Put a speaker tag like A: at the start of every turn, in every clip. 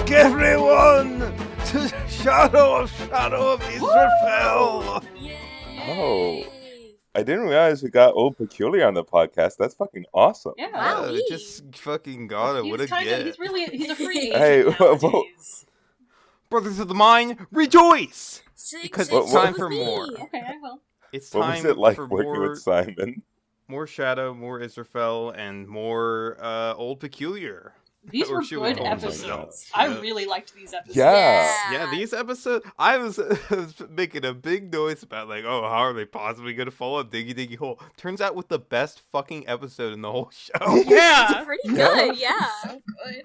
A: back, everyone, to Shadow of Israphel.
B: Oh, I didn't realize we got Old Peculier on the podcast. That's fucking awesome.
C: Yeah,
D: Wow,
A: We just fucking got it. What a get.
C: He's a free agent
B: Hey,
C: nowadays.
A: Brothers of the Mind, rejoice! Because
B: What-
A: it's time
B: what-
A: for more.
C: Okay, I will.
A: It's
B: What
A: time
B: was it like
A: for
B: working with Simon?
A: more Shadow, more Israphel, and more Old Peculier.
C: These
A: Or
C: were
A: should we
C: good
A: call them
C: episodes.
A: something else?
C: I
A: Yeah.
C: really liked these episodes.
B: Yeah.
A: Yeah, these episodes, I was making a big noise about, like, oh, how are they possibly going to follow up Diggy Diggy Hole? Turns out with the best fucking episode in the whole show.
C: Yeah.
D: Pretty good, yeah.
C: So good.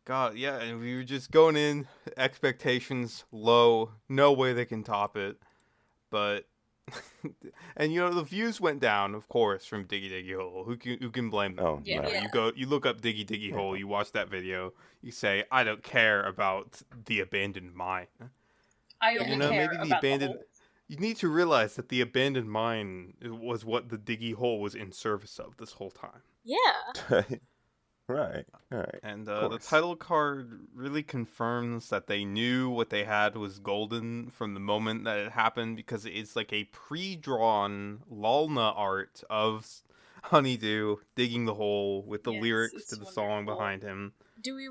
A: God, yeah, and we were just going in, expectations low, no way they can top it. But, and you know, the views went down, of course, from Diggy Diggy Hole. Who can blame them?
B: Oh,
C: Yeah.
B: no.
A: You you look up Diggy Diggy Hole, you watch that video, you say, I don't care about the abandoned mine.
C: I only
A: You know,
C: care
A: maybe the
C: about
A: abandoned.
C: the whole.
A: You need to realize that the abandoned mine was what the Diggy Hole was in service of this whole time.
D: Yeah.
B: Right.
A: And
B: Of
A: the
B: course.
A: title card really confirms that they knew what they had was golden from the moment that it happened, because it's like a pre-drawn Lulna art of Honeydew digging the hole with the
C: Yes,
A: lyrics
C: it's
A: to the song
C: wonderful.
A: behind him.
D: Do we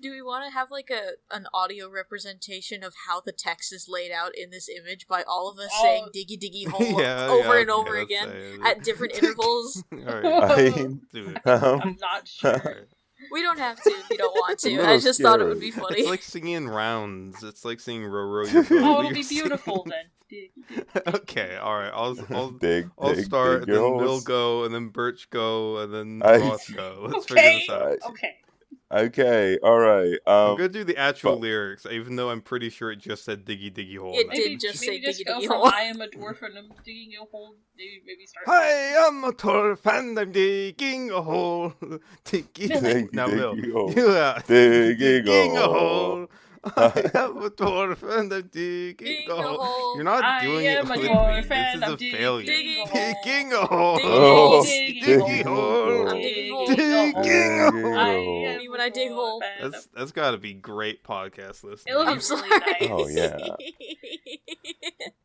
D: do we want to have like an audio representation of how the text is laid out in this image by all of us saying Diggy Diggy Hole over and over
A: let's
D: again
A: say it.
D: at different intervals?
A: Alright,
B: I,
A: do it.
C: I'm not sure.
D: We don't have to if you don't want
B: A
D: to.
B: little
D: I just thought it would be
B: scary.
D: funny.
A: It's like singing in rounds. It's like singing row row your boat.
C: Oh,
A: but
C: it'll be
A: you're singing-
C: beautiful then.
A: Okay, alright. I'll
B: dig,
A: I'll
B: dig,
A: start,
B: dig
A: and then
B: your
A: Will
B: holes.
A: go, and then Birch go, and then
B: I-
A: Ross go. Let's
C: Okay.
A: figure this out.
C: Okay.
B: Okay, alright.
A: I'm gonna do the actual
B: but-
A: lyrics, even though I'm pretty sure it just said Diggy Diggy Hole.
D: It
A: in
D: did
A: it.
D: just say
C: maybe just
D: Diggy
C: go
D: Diggy
C: from
D: Hole.
C: I am a dwarf and I'm digging a hole. Maybe start.
A: Hi, I'm a dwarf and I'm digging a hole. Diggy
B: Diggy,
A: Now, Will.
B: diggy hole.
A: Yeah.
B: Digging
A: a
B: a
A: hole. I am a dwarf and I'm digging a hole. You're not
C: I
A: doing
C: am
A: it
C: a
A: with me.
C: dwarf
A: This
C: and
A: is
C: I'm
A: a failure.
D: digging
A: Digging a hole.
B: Oh,
A: Diggy hole.
D: I'm digging holes.
A: Digging a hole.
D: I am when I dig hole.
A: That's got to be great podcast listening.
C: It'll be
D: I'm
C: really
D: sorry.
C: nice.
B: Oh, yeah.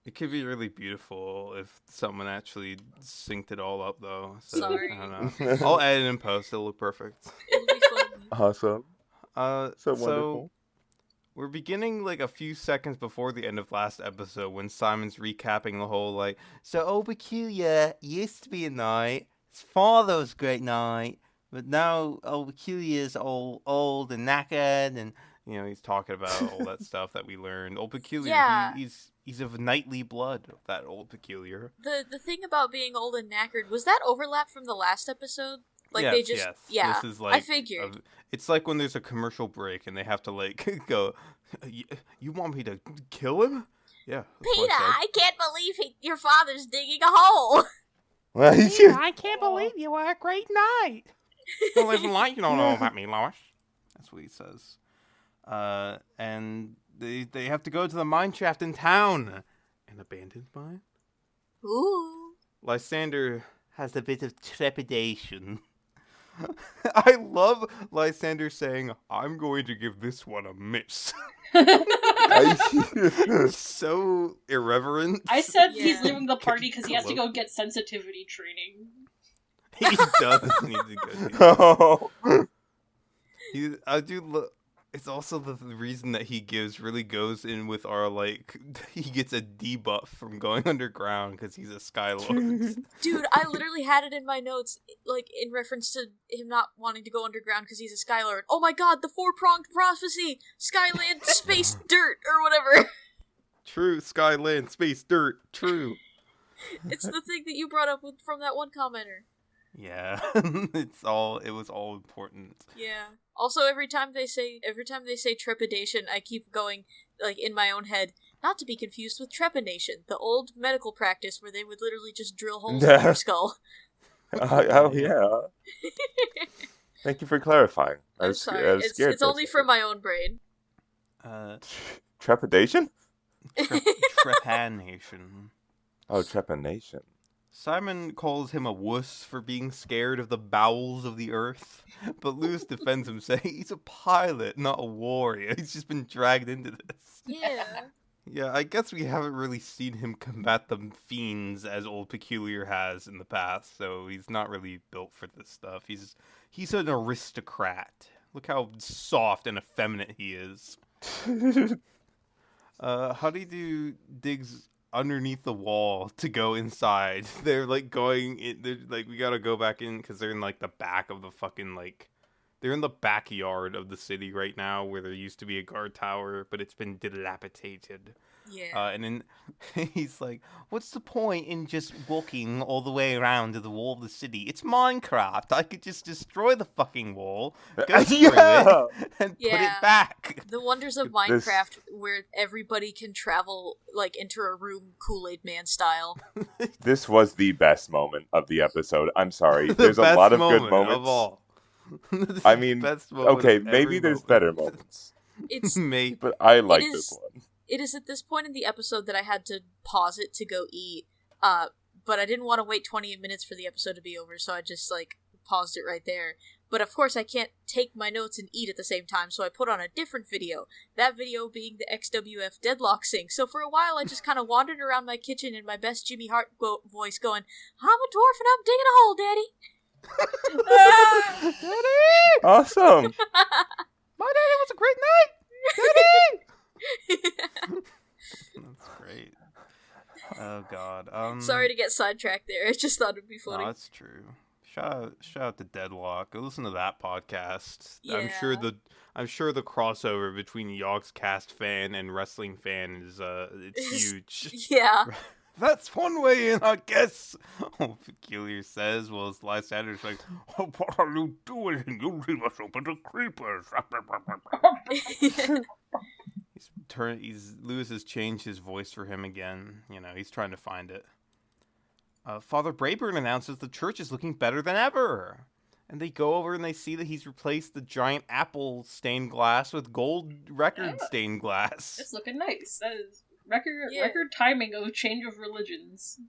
A: It could be really beautiful if someone actually synced it all up, though. So,
D: Sorry.
A: I don't know. I'll edit and post. It'll look perfect.
D: It'll be fun.
B: Awesome.
A: So
B: Wonderful.
A: we're beginning like a few seconds before the end of last episode when Simon's recapping the whole like. So Old Peculier used to be a knight. His father was a great knight, but now Old Peculier's old and knackered, and you know he's talking about all that stuff that we learned. Old Peculier,
D: Yeah.
A: he's of knightly blood. That Old Peculier.
D: The thing about being old and knackered, was that overlap from the last episode? Like
A: yes,
D: they just
A: yes.
D: yeah.
A: This is like
D: I figured.
A: it's like when there's a commercial break and they have to like go. You want me to kill him? Yeah. that's what
D: Peter,
A: I said.
D: I can't believe your father's digging a hole.
A: I can't believe you are a great knight. Don't live in light, you don't know about me, Lois. That's what he says. And they have to go to the mine shaft in town. An abandoned mine?
D: Ooh.
A: Lysander has a bit of trepidation. I love Lysander saying, I'm going to give this one a miss. So irreverent.
C: I said he's
D: Yeah.
C: leaving the party because he has to go get sensitivity training.
A: He does need to go.
B: Oh.
A: I do. It's also the reason that he gives really goes in with our like. He gets a debuff from going underground because he's a Skylord.
D: Dude, I literally had it in my notes, like, in reference to him not wanting to go underground because he's a Skylord. Oh my god, the four-pronged prophecy! Skyland, space, dirt, or whatever.
A: True, Skyland, space, dirt. True.
D: It's the thing that you brought up from that one commenter.
A: Yeah, it was all important.
D: Yeah. Also, every time they say trepidation, I keep going, like, in my own head, not to be confused with trepanation, the old medical practice where they would literally just drill holes in your skull.
B: Oh, yeah. Thank you for clarifying. I
D: I'm
B: was
D: sorry,
B: I was scared
D: it's
B: for a
D: only for
B: second.
D: my own brain.
B: Trepidation?
A: Trepanation.
B: Oh, trepanation.
A: Simon calls him a wuss for being scared of the bowels of the earth, but Lewis defends him, saying he's a pilot, not a warrior. He's just been dragged into this.
D: Yeah.
A: Yeah, I guess we haven't really seen him combat the fiends as Old Peculier has in the past, so he's not really built for this stuff. He's an aristocrat. Look how soft and effeminate he is. How do you do digs underneath the wall to go inside? They're like going in, they're like, we gotta go back in because they're in like the back of the fucking like, they're in the backyard of the city right now where there used to be a guard tower, but it's been dilapidated.
D: Yeah.
A: And then he's like, what's the point in just walking all the way around to the wall of the city? It's Minecraft. I could just destroy the fucking wall, go through
B: Yeah.
A: it, and put
D: Yeah.
A: it back.
D: The wonders of Minecraft, where everybody can travel, like, enter a room Kool-Aid Man style.
B: This was the best moment of the episode. I'm sorry.
A: The
B: There's a
A: best
B: lot of good
A: moment
B: moments.
A: Of all.
B: I mean,
A: Best moment
B: okay,
A: of
B: maybe
A: every
B: there's
A: moment.
B: better moments,
D: It's
A: Maybe.
B: but I like
D: is-
B: this one.
D: It is at this point in the episode that I had to pause it to go eat, but I didn't want to wait 28 minutes for the episode to be over, so I just, like, paused it right there. But of course I can't take my notes and eat at the same time, so I put on a different video. That video being the XWF Deadlock Sync. So for a while I just kind of wandered around my kitchen in my best Jimmy Hart voice going, I'm a dwarf and I'm digging a hole, Daddy!
A: Daddy!
B: Awesome.
A: My daddy was a great night! Daddy! That's great. Oh god.
D: Sorry to get sidetracked there, I just thought it'd be funny.
A: No, that's true. Shout out to Deadlock. Go listen to that podcast.
D: Yeah.
A: I'm sure the crossover between Yogscast fan and wrestling fan is it's huge.
D: Yeah.
A: That's one way in, I guess. Old Peculier says, while his Lysander's like, oh, what are you doing? You leave us open to creepers. Lewis has changed his voice for him again. You know, he's trying to find it. Father Brayburn announces the church is looking better than ever. And they go over and they see that he's replaced the giant apple stained glass with gold record stained glass.
C: It's looking nice. That is record timing of change of religions.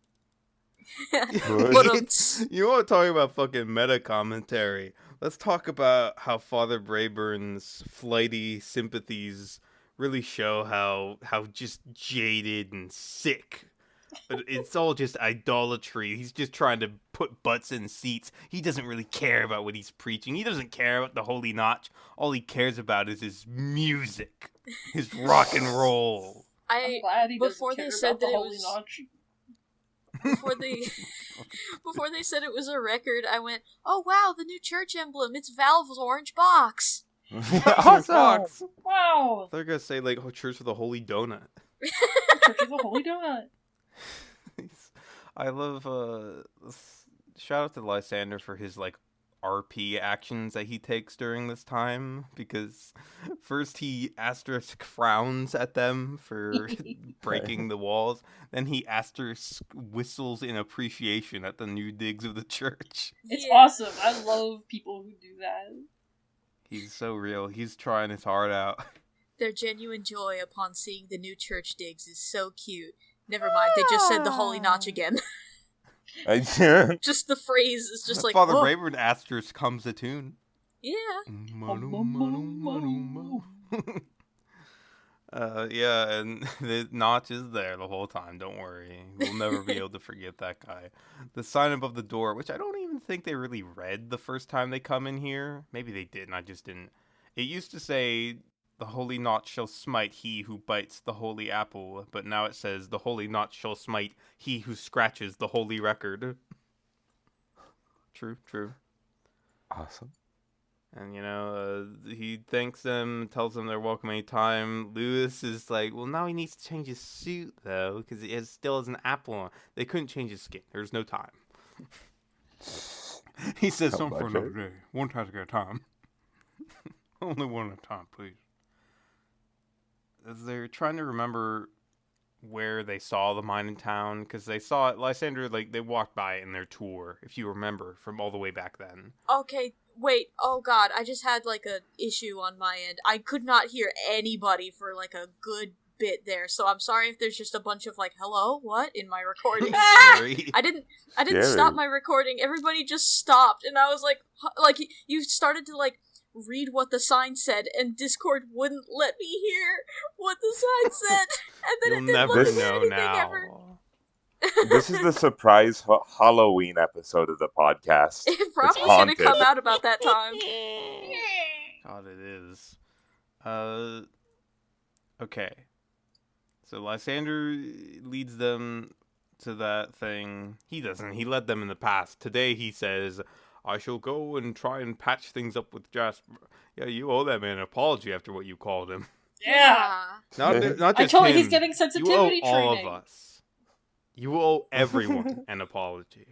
A: You want to talk about fucking meta commentary? Let's talk about how Father Brayburn's flighty sympathies really show how just jaded and sick. It's all just idolatry. He's just trying to put butts in seats. He doesn't really care about what he's preaching. He doesn't care about the Holy Notch. All he cares about is his music, his rock and roll.
C: I'm glad he doesn't
D: before
C: care
D: they said
C: about the
D: that it
C: Holy
D: was
C: Notch.
D: before they said it was a record, I went, "Oh wow, the new church emblem! It's Valve's orange box."
A: Awesome.
C: Wow.
A: They're gonna say like, "Oh, church with a holy donut."
C: Church with a Holy Donut.
A: I love. Shout out to Lysander for his like RP actions that he takes during this time, because first he asterisk frowns at them for breaking the walls, then he asterisk whistles in appreciation at the new digs of the church.
C: It's awesome. I love people who do that.
A: He's so real. He's trying his heart out.
D: Their genuine joy upon seeing the new church digs is so cute. Never mind, they just said the Holy Notch again. Just the phrase is just like,
A: Father
D: oh.
A: Brayburn asterisk comes a tune.
D: Yeah.
A: Yeah, and the Notch is there the whole time. Don't worry. We'll never be able to forget that guy. The sign above the door, which I don't even think they really read the first time they come in here. Maybe they did, and I just didn't. It used to say, the Holy Notch shall smite he who bites the holy apple, but now it says, the Holy Notch shall smite he who scratches the holy record. True.
B: Awesome.
A: And, you know, he thanks them, tells them they're welcome anytime. Lewis is like, well, now he needs to change his suit, though, because he still has an apple on. They couldn't change his skin. There's no time. He says, something for another day. One time at a time. Only one at a time, please. As they're trying to remember where they saw the mine in town, because they saw it, Lysander, like, they walked by it in their tour, if you remember, from all the way back then.
D: Okay, wait, oh god, I just had, like, a issue on my end. I could not hear anybody for, like, a good bit there, so I'm sorry if there's just a bunch of like, hello, what, in my recording.
A: Scary.
D: I didn't
B: Scary.
D: stop my recording. Everybody just stopped, and I was like, you started to like read what the sign said, and Discord wouldn't let me hear what the sign said, and then
A: You'll
D: it didn't
A: never
D: let me hear
A: know
D: anything
A: now.
D: ever.
B: This is the surprise Halloween episode of the podcast.
D: It probably
B: It's
D: should have
B: haunted.
D: come out about that time.
A: God, it is. Okay. So Lysander leads them to that thing. He doesn't. He led them in the past. Today he says, I shall go and try and patch things up with Jasper. Yeah, you owe that man an apology after what you called him.
C: Yeah.
A: Not just
C: I told you
A: him.
C: he's getting sensitivity
A: You owe all
C: training.
A: of us. You owe everyone an apology,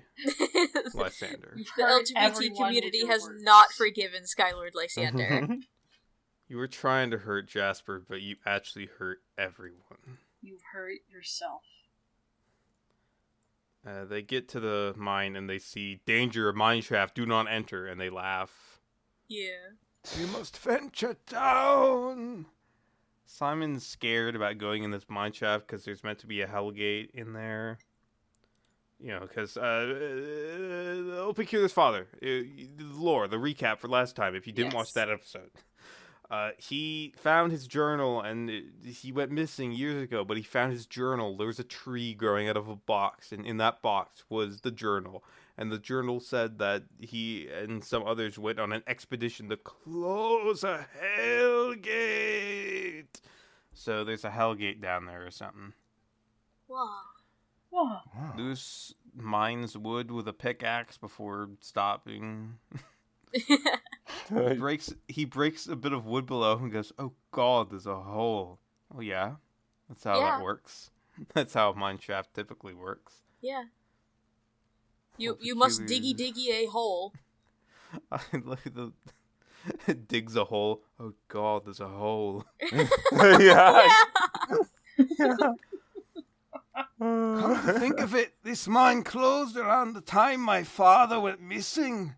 A: Lysander.
D: The LGBT
C: Everyone
D: community
C: with your
D: has
C: words.
D: not forgiven Skyward Lysander.
A: You were trying to hurt Jasper, but you actually hurt everyone.
C: You've hurt yourself.
A: They get to the mine and they see danger, mine shaft, do not enter, and they laugh.
D: Yeah.
A: You must venture down. Simon's scared about going in this mine shaft because there's meant to be a hellgate in there. You know, because Old Peculiar's father, the lore, the recap for last time, if you didn't watch
C: Yes.
A: that episode. He found his journal and he went missing years ago, but he found his journal. There was a tree growing out of a box, and in that box was the journal. And the journal said that he and some others went on an expedition to close a hellgate. So there's a hellgate down there or something.
D: Wow.
C: Whoa.
A: Loose mines wood with a pickaxe before stopping. He breaks a bit of wood below and goes, oh god, there's a hole. Oh yeah? That's how
D: Yeah.
A: that works. That's how a mine shaft typically works.
D: Yeah. You
A: Peculiar.
D: must diggy a hole.
A: I like the digs a hole. Oh god, there's a hole.
B: Yeah.
A: Come to think of it, this mine closed around the time my father went missing.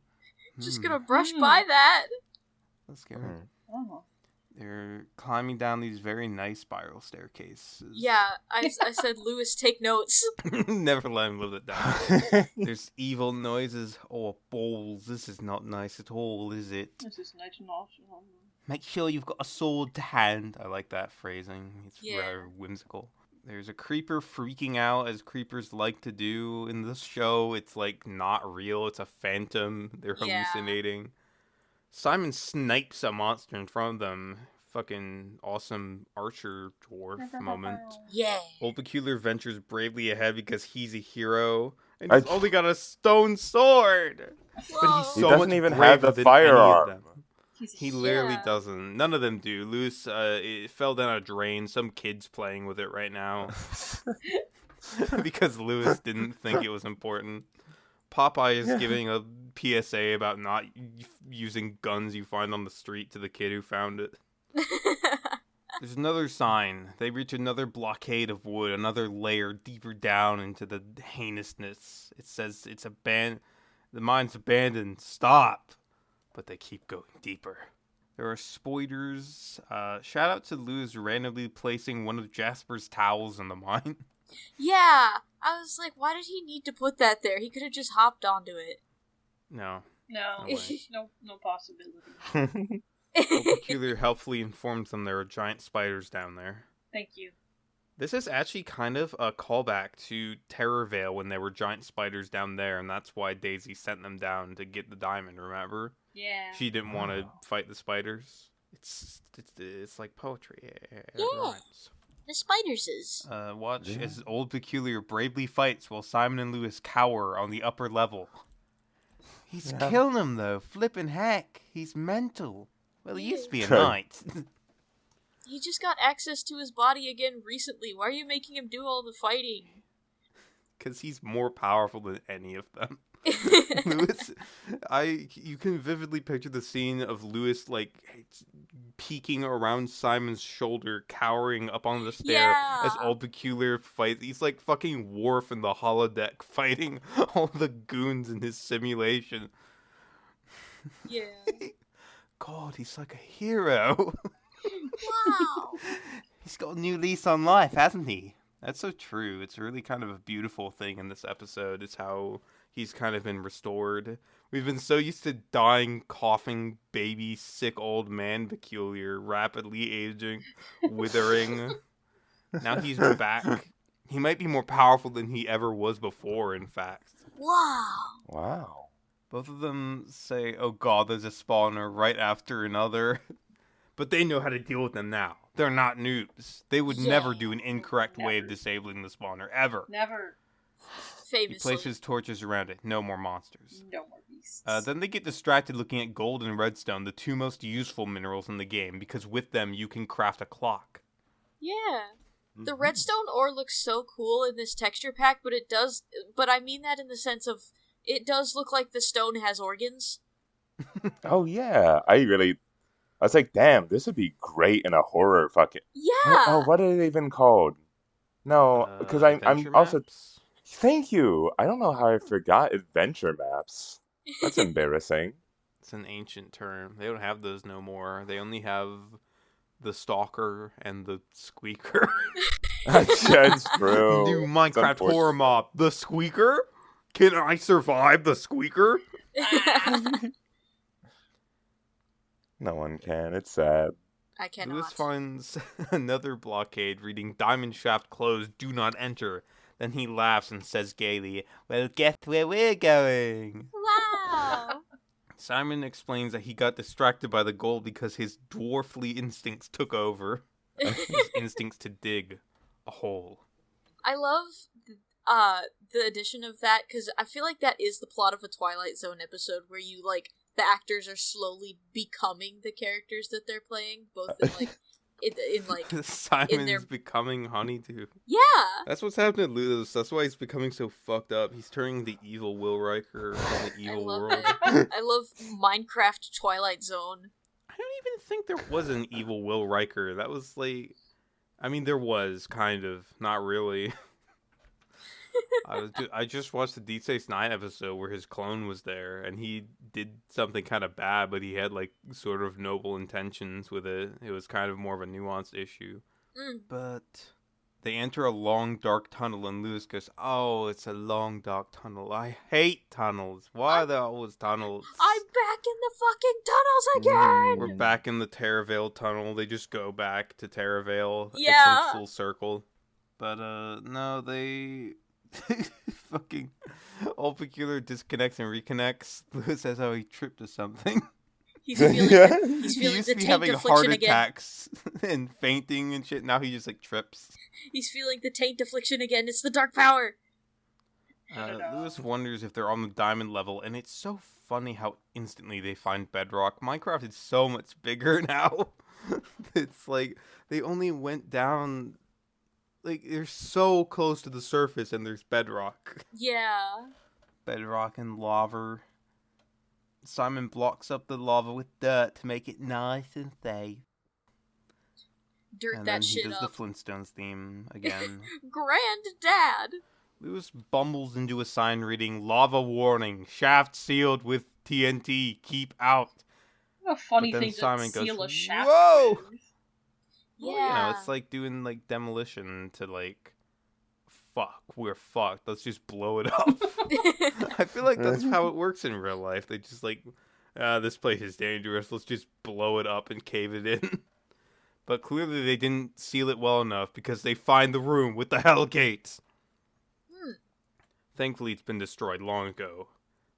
D: Just gonna brush by that.
A: That's scary.
C: Oh.
A: They're climbing down these very nice spiral staircases.
D: Yeah, I said, Lewis, take notes.
A: Never let him live it down. There's evil noises. Oh, balls. This is not nice at all, is it?
C: This is nice and awesome.
A: Make sure you've got a sword to hand. I like that phrasing. It's
D: Yeah.
A: rather whimsical. There's a creeper freaking out, as creepers like to do in this show. It's like not real. It's a phantom. They're
D: Yeah.
A: hallucinating. Simon snipes a monster in front of them. Fucking awesome archer dwarf moment.
D: Yeah.
A: Old Peculiar ventures bravely ahead because he's a hero. And
B: I-
A: he's only got a stone sword. But
D: Whoa.
A: he's
B: He
A: so
B: doesn't
A: much
B: even
A: braver
B: have the
A: than any of
B: firearm.
A: them. He literally
D: Yeah.
A: doesn't. None of them do. Lewis, it fell down a drain. Some kid's playing with it right now. Because Lewis didn't think it was important. Popeye is giving a PSA about not using guns you find on the street to the kid who found it. There's another sign. They reach another blockade of wood, another layer deeper down into the heinousness. It says it's the mine's abandoned. Stop. But they keep going deeper. There are spiders. Shout out to Luz randomly placing one of Jasper's towels in the mine.
D: Yeah. I was like, why did he need to put that there? He could have just hopped onto it.
A: No.
C: No.
A: No way.
C: No possibility.
A: Old Peculiar helpfully informs them there are giant spiders down there.
C: Thank you.
A: This is actually kind of a callback to Terrorvale when there were giant spiders down there, and that's why Daisy sent them down to get the diamond, remember?
C: Yeah.
A: She didn't want to fight the spiders. It's like poetry. It
D: Yeah.
A: rhymes.
D: The spiders is.
A: Watch
B: Yeah.
A: as Old Peculiar bravely fights while Simon and Lewis cower on the upper level. He's
B: Yeah.
A: killing him though, flipping heck. He's mental. Well, he used to be a
B: Okay.
A: knight.
D: He just got access to his body again recently. Why are you making him do all the fighting?
A: Because he's more powerful than any of them. Lewis, you can vividly picture the scene of Lewis like peeking around Simon's shoulder, cowering up on the stair as
D: Yeah.
A: Old Peculiar fights. He's like fucking Worf in the holodeck fighting all the goons in his simulation.
D: Yeah.
A: God, he's like a hero.
D: Wow.
A: He's got a new lease on life, hasn't he? That's so true. It's really kind of a beautiful thing in this episode. It's how he's kind of been restored. We've been so used to dying, coughing, baby, sick old man Peculier, rapidly aging, withering. Now he's back. He might be more powerful than he ever was before, in fact.
B: Wow.
A: Both of them say, oh god, there's a spawner right after another. But they know how to deal with them now. They're not noobs. They would never do an incorrect way of disabling the spawner, ever.
C: Never.
D: Famously.
A: He places torches around it. No more monsters.
C: No more beasts.
A: Then they get distracted looking at gold and redstone, the two most useful minerals in the game, because with them you can craft a clock.
D: Yeah. The redstone ore looks so cool in this texture pack, but I mean that in the sense of, it does look like the stone has organs.
B: Oh yeah, I was like, damn, this would be great in a horror fucking.
D: Yeah.
B: Oh, what are they even called? No, because I'm also.
A: Maps?
B: Thank you. I don't know how I forgot adventure maps. That's embarrassing.
A: It's an ancient term. They don't have those no more. They only have the stalker and the squeaker.
B: That's true.
A: New Minecraft horror mob. The squeaker? Can I survive the squeaker?
B: No one can. It's sad.
D: I cannot.
A: Lewis finds another blockade reading Diamond Shaft closed, do not enter. Then he laughs and says gaily, well, guess where we're going?
D: Wow.
A: Simon explains that he got distracted by the gold because his dwarfly instincts took over. His instincts to dig a hole.
D: I love the addition of that, because I feel like that is the plot of a Twilight Zone episode, where you, like, the actors are slowly becoming the characters that they're playing, both in, like,
A: Simon's becoming Honeydew.
D: Yeah!
A: That's what's happening to Lewis. That's why he's becoming so fucked up. He's turning the evil Will Riker in the evil world.
D: I love Minecraft Twilight Zone.
A: I don't even think there was an evil Will Riker. That was like... I mean, there was, kind of. Not really. I just watched the Deep Space Nine episode where his clone was there, and he did something kind of bad, but he had, like, sort of noble intentions with it. It was kind of more of a nuanced issue. But they enter a long, dark tunnel, and Lewis goes, oh, it's a long, dark tunnel. I hate tunnels. Why are there always tunnels?
D: I'm back in the fucking tunnels again!
A: We're back in the Terravale tunnel. They just go back to Terravale.
D: Yeah.
A: It comes full circle. But, no, they... fucking Old Peculier disconnects and reconnects. Lewis says how he tripped or something.
D: He's feeling
A: He used
D: the
A: to be
D: taint
A: having heart
D: affliction again.
A: attacks and fainting and shit. Now he just like trips.
D: He's feeling the taint affliction again. It's the dark power.
A: Lewis wonders if they're on the diamond level, and it's so funny how instantly they find bedrock. Minecraft is so much bigger now. It's like they only went down. Like, they're so close to the surface and there's bedrock.
D: Yeah.
A: Bedrock and lava. Simon blocks up the lava with dirt to make it nice and safe.
D: Dirt
A: And
D: that
A: then
D: shit
A: he does
D: up.
A: the Flintstones theme again.
D: Granddad!
A: Lewis bumbles into a sign reading, lava warning, shaft sealed with TNT, keep out.
C: What a funny
A: But then
C: thing to
A: Simon
C: seal
A: goes,
C: a shaft
A: whoa!
C: with.
A: Well,
D: Yeah.
A: you know, it's like doing, like, demolition to, like, fuck, we're fucked. Let's just blow it up. I feel like that's how it works in real life. They just, like, this place is dangerous. Let's just blow it up and cave it in. But clearly they didn't seal it well enough because they find the room with the hell gates. Thankfully, it's been destroyed long ago.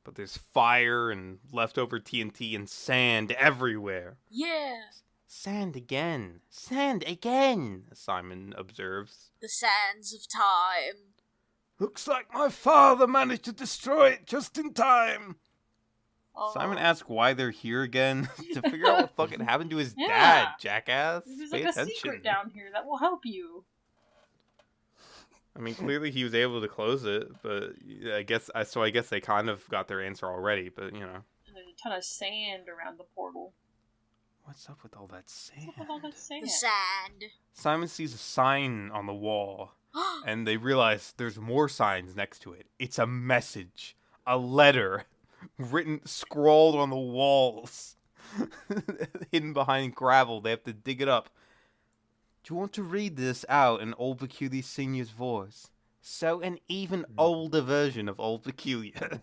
A: But there's fire and leftover TNT and sand everywhere.
D: Yeah.
A: Sand again. Sand again, Simon observes.
D: The sands of time.
A: Looks like my father managed to destroy it just in time.
C: Oh.
A: Simon asks why they're here again to figure out what fucking happened to his
C: Yeah.
A: dad, jackass.
C: There's
A: Pay
C: like a
A: attention.
C: secret down here that will help you.
A: I mean, clearly he was able to close it, but I guess they kind of got their answer already, but, you know.
C: And there's a ton of sand around the portal.
A: What's up with all that sand?
C: What's up with all that sand?
D: The sand.
A: Simon sees a sign on the wall, and they realize there's more signs next to it. It's a message. A letter. Scrawled on the walls. Hidden behind gravel. They have to dig it up. Do you want to read this out in Old Peculiar Senior's voice? So an even older version of Old Peculiar.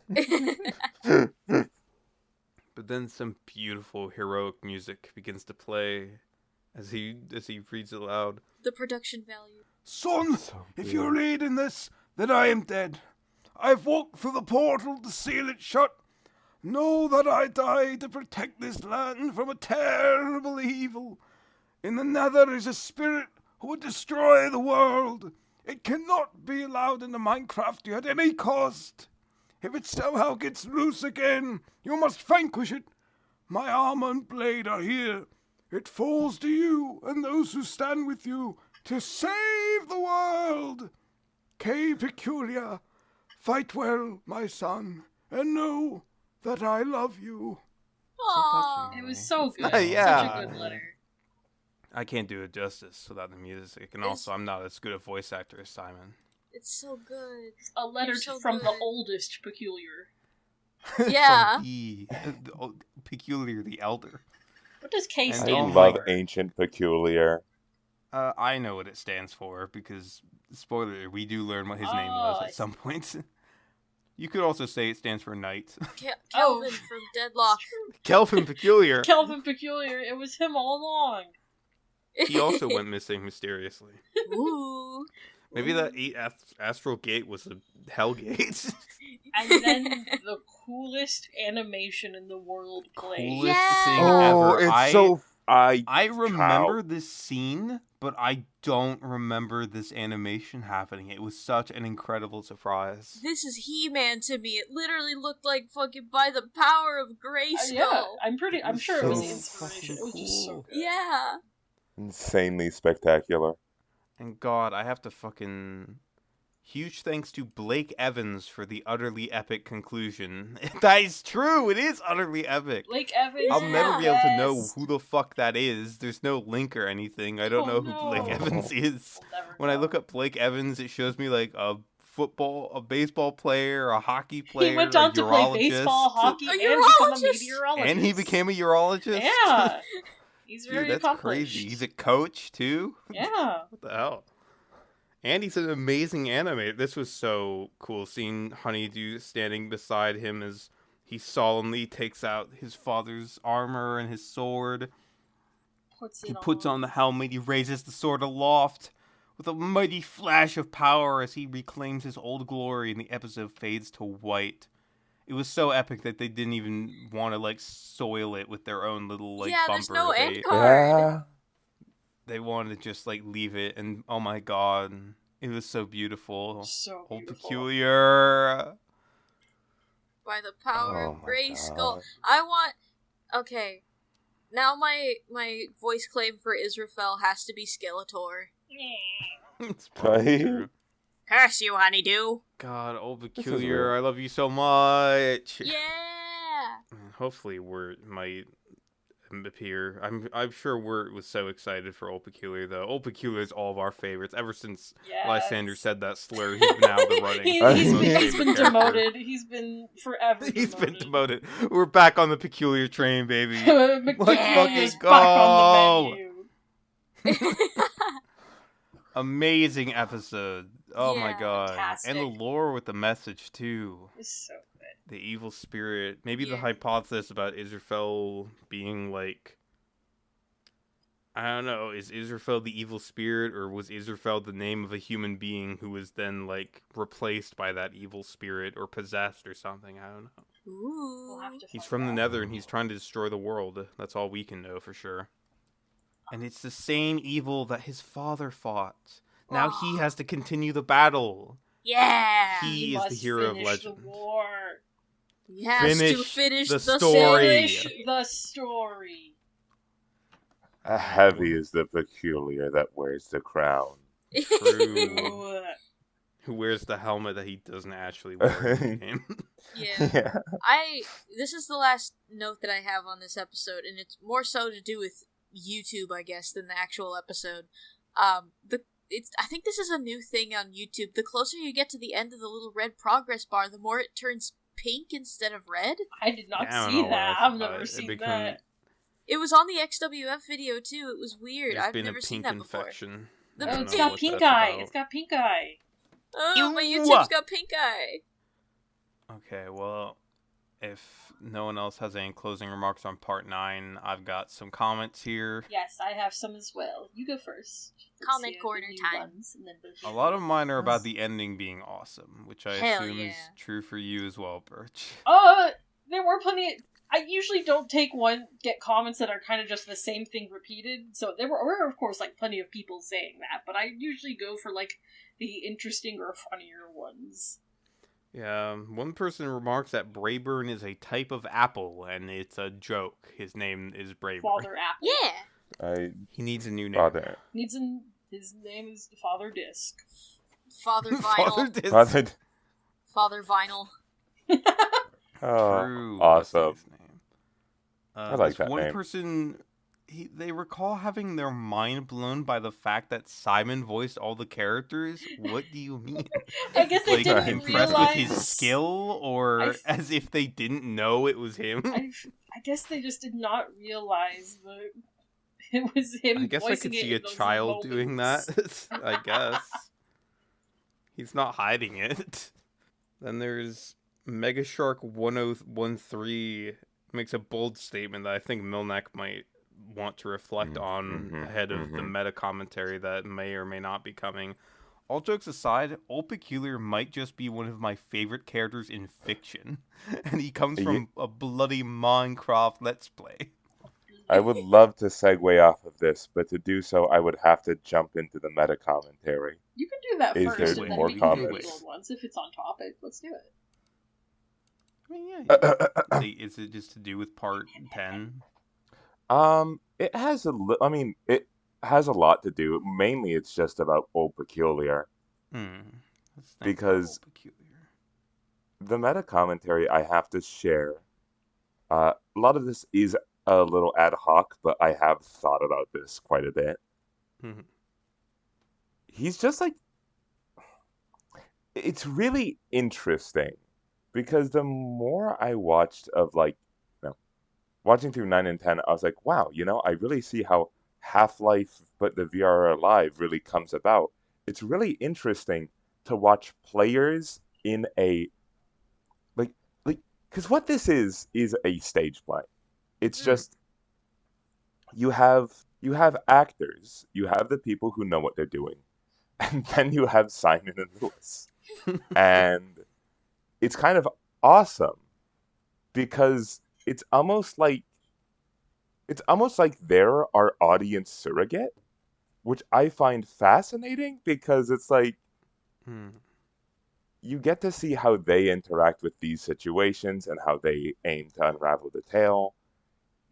A: But then some beautiful heroic music begins to play as he reads aloud.
D: The production value.
E: Son, if you're reading this, then I am dead. I've walked through the portal to seal it shut. Know that I died to protect this land from a terrible evil. In the nether is a spirit who would destroy the world. It cannot be allowed into Minecraft at any cost. If it somehow gets loose again, you must vanquish it. My armor and blade are here. It falls to you and those who stand with you to save the world. K. Peculiar, fight well, my son, and know that I love you.
D: Aww.
C: It was so good.
A: Yeah.
C: Such a good letter.
A: I can't do it justice without the music, and also I'm not as good a voice actor as Simon.
D: It's so good.
C: A letter
D: You're so
C: from
D: good.
C: the oldest Peculiar.
D: Yeah.
A: From the Peculiar the Elder.
C: What does K
A: And
C: stand
A: oh
B: I
C: for?
A: my-
B: love ancient peculiar.
A: I know what it stands for, because, spoiler, we do learn what his name
C: Oh,
A: was
C: I
A: at some point. You could also say it stands for knight.
D: Kelvin from Deadlock.
A: Kelvin Peculiar.
C: Kelvin Peculiar. It was him all along.
A: He also went missing mysteriously.
D: Ooh.
A: Maybe that astral gate was a hell gate.
C: And then the coolest animation in the world played.
A: Coolest
D: Yeah.
A: thing
B: Oh,
A: ever.
B: it's so...
A: I remember
B: Cow.
A: this scene, but I don't remember this animation happening. It was such an incredible surprise.
D: This is He-Man to me. It literally looked like fucking By the Power of Grayskull.
C: Yeah, I'm
A: was
C: sure it was
A: so
C: the inspiration. It was
A: fucking
C: just so
A: cool.
C: good.
D: Yeah.
B: Insanely spectacular.
A: And God, I have to fucking... Huge thanks to Blake Evans for the utterly epic conclusion. That is true! It is utterly epic!
C: Blake Evans.
A: I'll never be able to know
C: yes.
A: who the fuck that is. There's no link or anything. I don't know who Blake
C: no.
A: Evans is.
C: We'll never
A: When I
C: know.
A: look up Blake Evans, it shows me like a baseball player, a hockey player,
C: He went on
A: a
C: to play
A: urologist.
C: baseball, hockey,
D: A
C: and become a
D: urologist.
C: meteorologist.
A: And he became a urologist?
C: Yeah. He's
A: Dude,
C: very
A: that's
C: accomplished.
A: crazy. He's a coach, too?
C: Yeah.
A: What the hell? And he's an amazing animator. This was so cool, seeing Honeydew standing beside him as he solemnly takes out his father's armor and his sword. He puts on the helmet, he raises the sword aloft with a mighty flash of power as he reclaims his old glory, and the episode fades to white. It was so epic that they didn't even want to, like, soil it with their own little, like,
D: Yeah,
A: bumper.
D: there's no
A: They-
D: end card.
A: They wanted to just, like, leave it, and oh my god, it was so beautiful.
C: So
A: Old
C: beautiful.
A: Peculiar.
D: By the Power
B: Oh
D: of
B: my
D: Grayskull.
B: God.
D: I want... Okay. Now my voice claim for Israphel has to be Skeletor.
A: It's probably
B: Right?
A: true.
D: Curse you, honeydew!
A: God, Old
B: is
A: Peculiar,
B: weird.
A: I love you so much.
D: Yeah!
A: Hopefully Wirt might appear. I'm sure Wirt was so excited for Old Peculiar, though. Old Peculiar is all of our favorites. Ever since Lysander said that slur, he's been out of the running.
C: He's
A: Most
C: been
A: favorite character.
C: demoted. He's been forever
A: He's been demoted. We're back on the Peculiar train, baby.
C: McDonald's
A: fucking
C: is
A: go.
C: back on the menu.
A: Amazing episode. Oh my
D: Yeah,
A: god.
C: fantastic.
A: And the lore with the message, too.
C: It's so good.
A: The evil spirit. Maybe the
D: Yeah.
A: hypothesis about Israphel being like... I don't know. Is Israphel the evil spirit, or was Israphel the name of a human being who was then, like, replaced by that evil spirit or possessed or something? I don't know.
D: Ooh.
C: We'll have to
A: He's
C: find
A: from the
C: out.
A: Nether and he's trying to destroy the world. That's all we can know for sure. And it's the same evil that his father fought. Now he has to continue the battle.
D: Yeah!
A: He is the
C: must
A: hero of
C: finish
A: legend.
C: The war.
D: He has to
A: Finish
D: finish
A: the
D: the
A: story.
C: Finish the story.
B: Heavy is the peculiar that wears the crown.
A: True.
C: Ooh.
A: Who wears the helmet that he doesn't actually wear in the game.
D: Yeah.
B: Yeah.
D: This is the last note that I have on this episode, and it's more so to do with YouTube, I guess, than the actual episode. I think this is a new thing on YouTube. The closer you get to the end of the little red progress bar, the more it turns pink instead of red.
C: I did not
A: I don't
C: see
A: know
C: that.
A: why,
C: I've never
A: it
C: seen
A: become-
C: that.
D: It was on the XWF video too. It was weird.
A: There's
D: I've
A: been
D: never
A: a
D: seen
A: pink
D: that before.
A: infection.
D: The
A: I don't
C: It's
A: know
C: got
A: what
C: pink
A: that's
C: eye.
A: about.
C: It's got pink eye.
D: Oh, my
A: Ew.
D: YouTube's got pink eye.
A: Okay, well, if no one else has any closing remarks on part 9, I've got some comments here.
C: Yes, I have some as well. You go first.
D: Comment
C: see
D: corner
C: the new
D: time.
C: ones, and then
A: A lot of mine are about the ending being awesome, which I
D: Hell
A: assume is
D: yeah.
A: true for you as well, Birch.
C: There were plenty. I usually don't get comments that are kind of just the same thing repeated. So there were of course, like, plenty of people saying that, but I usually go for, like, the interesting or funnier ones.
A: Yeah, one person remarks that Brayburn is a type of apple, and it's a joke. His name is Brayburn.
C: Father Apple.
D: Yeah.
A: He needs a new name.
B: Father.
C: His name is Father Disc.
D: Father
A: Father
D: Vinyl.
A: Disc.
B: Father.
D: Father Vinyl.
B: Oh,
A: True.
B: awesome.
A: That's his name.
B: I like
A: this
B: that
A: one
B: name.
A: person, they recall having their mind blown by the fact that Simon voiced all the characters. What do you mean?
C: I guess they
A: Like,
C: didn't
A: impressed
C: realize.
A: with his skill, or as if they didn't know it was him?
C: I guess they just did not realize that it was him.
A: I guess I
C: voicing
A: could
C: it
A: see a
C: in those
A: child doing that.
C: moments.
A: I guess. He's not hiding it. Then there's Megashark 1013 makes a bold statement that I think Milnak might want to reflect on ahead of the meta commentary that may or may not be coming. All jokes aside, Old Peculier might just be one of my favorite characters in fiction. And he comes from a bloody Minecraft Let's Play.
B: I would love to segue off of this, but to do so, I would have to jump into the meta commentary.
C: You can do that
B: Is
C: first,
B: there
C: and then
B: more
C: we can do
B: comments?
C: the old ones if it's on topic. Let's do it.
A: I mean, yeah. Is it just to do with part 10?
B: It has it has a lot to do. Mainly, it's just about Old Peculier.
A: Let's think
B: Because-
A: Old Peculier.
B: The meta commentary I have to share. A lot of this is a little ad hoc, but I have thought about this quite a bit.
A: Mhm.
B: He's just like, it's really interesting because the more I watched of watching through 9 and 10, I was like, wow, I really see how Half-Life but the VR Live really comes about. It's really interesting to watch players in a because what this is a stage play. It's just you have actors, you have the people who know what they're doing, and then you have Simon and Lewis. And it's kind of awesome because it's almost like they're our audience surrogate, which I find fascinating because it's like you get to see how they interact with these situations and how they aim to unravel the tale.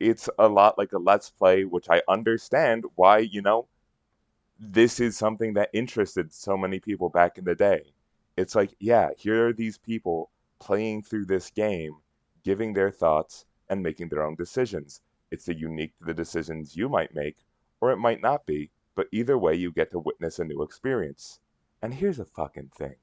B: It's a lot like a Let's Play, which I understand why, this is something that interested so many people back in the day. It's like, yeah, here are these people playing through this game, giving their thoughts, and making their own decisions. It's unique to the decisions you might make, or it might not be, but either way, you get to witness a new experience. And here's the fucking thing.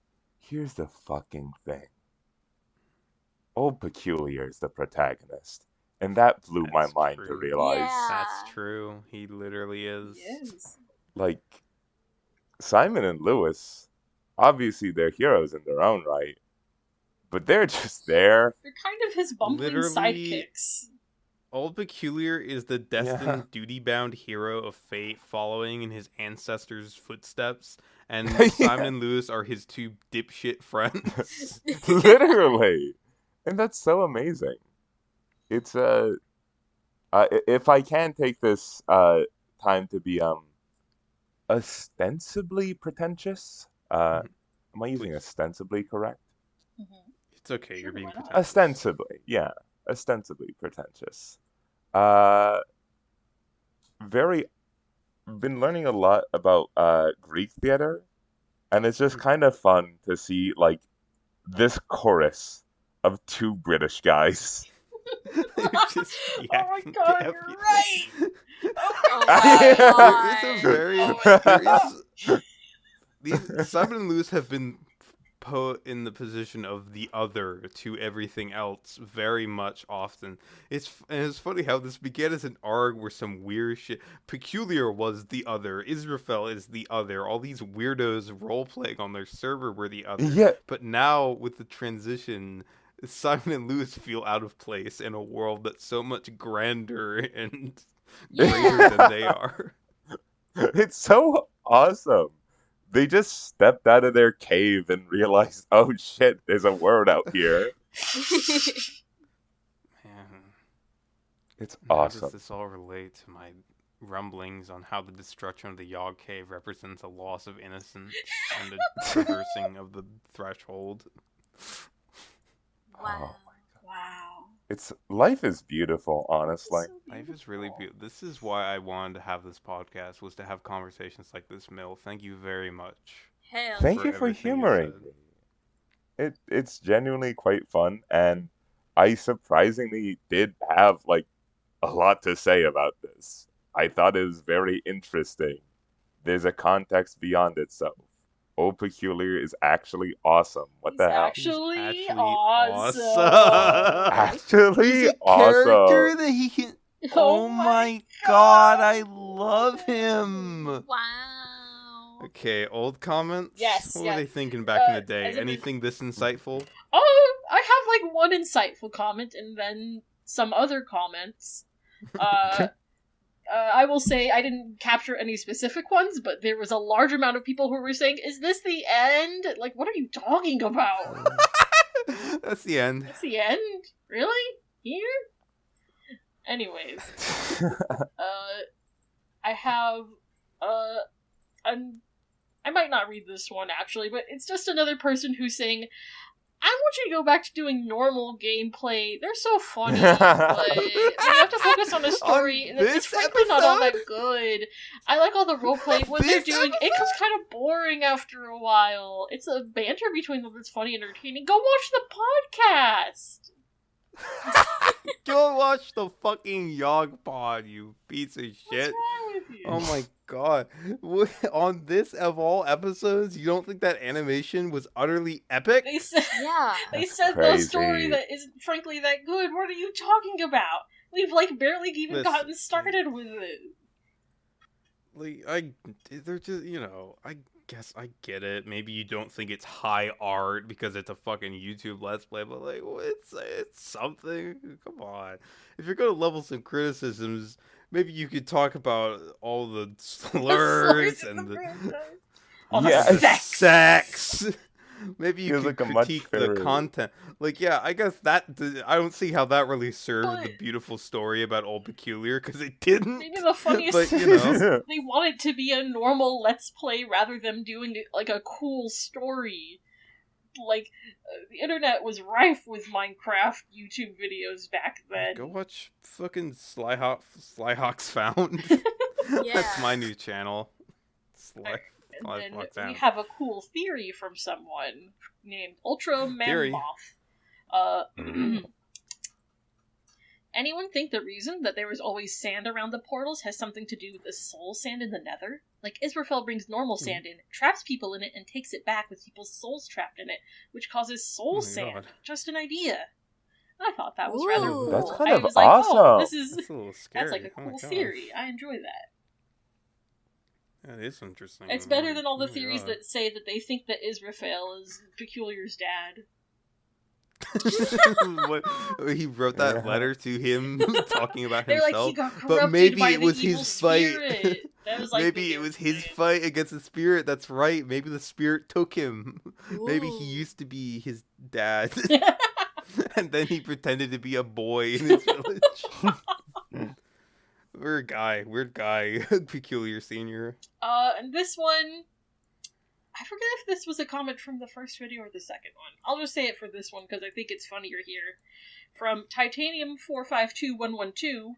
B: Old Peculier is the protagonist. And that blew my
A: That's
B: mind
A: true.
B: to realize.
D: Yeah.
A: That's true. He literally is.
C: Yes.
B: Like, Simon and Lewis, obviously they're heroes in their own right, but they're just there.
C: They're kind of his bumbling
A: Literally-
C: sidekicks.
A: Old Peculier is the destined, duty-bound hero of fate, following in his ancestors' footsteps, and Simon and Lewis are his two dipshit friends.
B: Literally. And that's so amazing. It's if I can take this time to be ostensibly pretentious. Am I using
A: Please.
B: ostensibly correct?
A: It's okay,
C: Sure,
A: you're being
C: why not?
A: pretentious.
B: Ostensibly, yeah. Ostensibly pretentious. Been learning a lot about Greek theater, and it's just kind of fun to see this chorus of two British guys.
A: They're just
C: Oh my
A: yakking
C: god,
A: to
C: you're
A: everything.
C: right!
D: Oh
A: There is
D: my
A: a very
B: God.
A: these Simon and Lewis have been put in the position of the other to everything else very much often. It's funny how this began as an arc where some weird shit. Peculier was the other. Israphel is the other. All these weirdos role-playing on their server were the other.
B: Yeah.
A: But now, with the transition, Simon and Lewis feel out of place in a world that's so much grander and greater than they are.
B: It's so awesome. They just stepped out of their cave and realized, oh shit, there's a world out here.
A: Man,
B: It's
A: how
B: awesome.
A: does this all relate to my rumblings on how the destruction of the Yog Cave represents a loss of innocence and a traversing of the threshold?
D: Wow.
C: Wow.
B: Life is beautiful, honestly.
C: So
A: Life is really
C: beautiful.
A: beautiful. This is why I wanted to have this podcast, was to have conversations like this, Mill. Thank you very much.
D: Hell.
B: Thank
A: for
B: you for
A: everything you
B: humoring
A: said.
B: me. It's genuinely quite fun, and I surprisingly did have like a lot to say about this. I thought it was very interesting. There's a context beyond itself. Oh, Peculier is actually awesome. What
C: He's
B: the hell?
C: actually
A: awesome.
B: Actually
A: He's a
B: awesome.
A: character that he can. Oh my god, I love him.
D: Wow.
A: Okay, old comments?
C: Yes,
A: What
C: yeah.
A: were they thinking back in the day?
C: as in-
A: Anything this insightful?
C: Oh, I have like one insightful comment and then some other comments. I will say I didn't capture any specific ones, but there was a large amount of people who were saying, "Is this the end? Like, what are you talking about?
A: That's the end.
C: That's the end? Really? Here?" Anyways, I have I might not read this one actually, but it's just another person who's saying, "I want you to go back to doing normal gameplay. They're so funny, but you have to focus on the story, and it's
A: this
C: frankly not all that
A: episode?
C: good. I like all the roleplay when they're
A: This
C: doing it becomes kind of boring after a while. It's a banter between them that's funny and entertaining. Go watch the podcast."
A: Go watch the fucking Yog Pod, you piece of
C: What's
A: shit.
C: wrong with you?
A: Oh my god. On this of all episodes, you don't think that animation was utterly epic?
C: They said
D: Yeah.
C: they
B: That's
C: said no
B: crazy.
C: story that isn't frankly that good. What are you talking about? We've like barely even
A: Listen.
C: gotten started with it.
A: Like, they're just, I guess I get it. Maybe you don't think it's high art because it's a fucking YouTube Let's Play, but like, it's something. Come on. If you're gonna level some criticisms, maybe you could talk about all the slurs
C: in
A: and
C: the
A: the
C: franchise. All
B: Yeah,
C: the sex.
A: Maybe you
B: Feels
A: could
B: like a much
A: critique the
B: better-
A: content. Like, yeah, I guess that I don't see how that really served the
C: But-
A: beautiful story about Old Peculiar, because it didn't.
C: Maybe the funniest
A: But,
C: thing
A: you
C: is
A: know.
C: they want it to be a normal Let's Play rather than doing it like a cool story. Like, the internet was rife with Minecraft YouTube videos back then.
A: Go watch fucking Slyhawks Found.
D: Yeah.
A: That's my new channel.
C: And then
A: Slyhawks
C: we
A: Found.
C: have a cool theory from someone named Ultra
A: Theory.
C: Mammoth. Anyone think the reason that there was always sand around the portals has something to do with the soul sand in the Nether? Like, Israphel brings normal sand in, traps people in it, and takes it back with people's souls trapped in it, which causes soul
A: Oh my
C: sand.
A: God.
C: Just an idea. I thought that was rather
D: Ooh.
C: cool.
B: That's kind
C: I
B: of
C: was like, oh,
B: awesome.
C: this is
A: That's a little scary.
C: that's like a
A: Oh my
C: cool
A: God.
C: theory. I enjoy that.
A: That is interesting.
C: It's better than all the
A: Oh my
C: theories
A: God.
C: that say that they think that Israphel is Peculiar's dad.
A: What, he wrote that
B: Yeah.
A: letter to him talking about
C: They're like,
A: himself.
C: he got
A: but
C: corrupted
A: maybe
C: by
A: it
C: the
A: was
C: evil
A: his fight.
C: spirit. That was like
A: Maybe
C: the
A: it was
C: thing.
A: his fight against the spirit. That's right. Maybe the spirit took him. Maybe he
D: Ooh.
A: used to be his dad, and then he pretended to be a boy in his village. Weird guy, Peculiar Senior.
C: And this one, I forget if this was a comment from the first video or the second one. I'll just say it for this one because I think it's funnier here. From Titanium452112.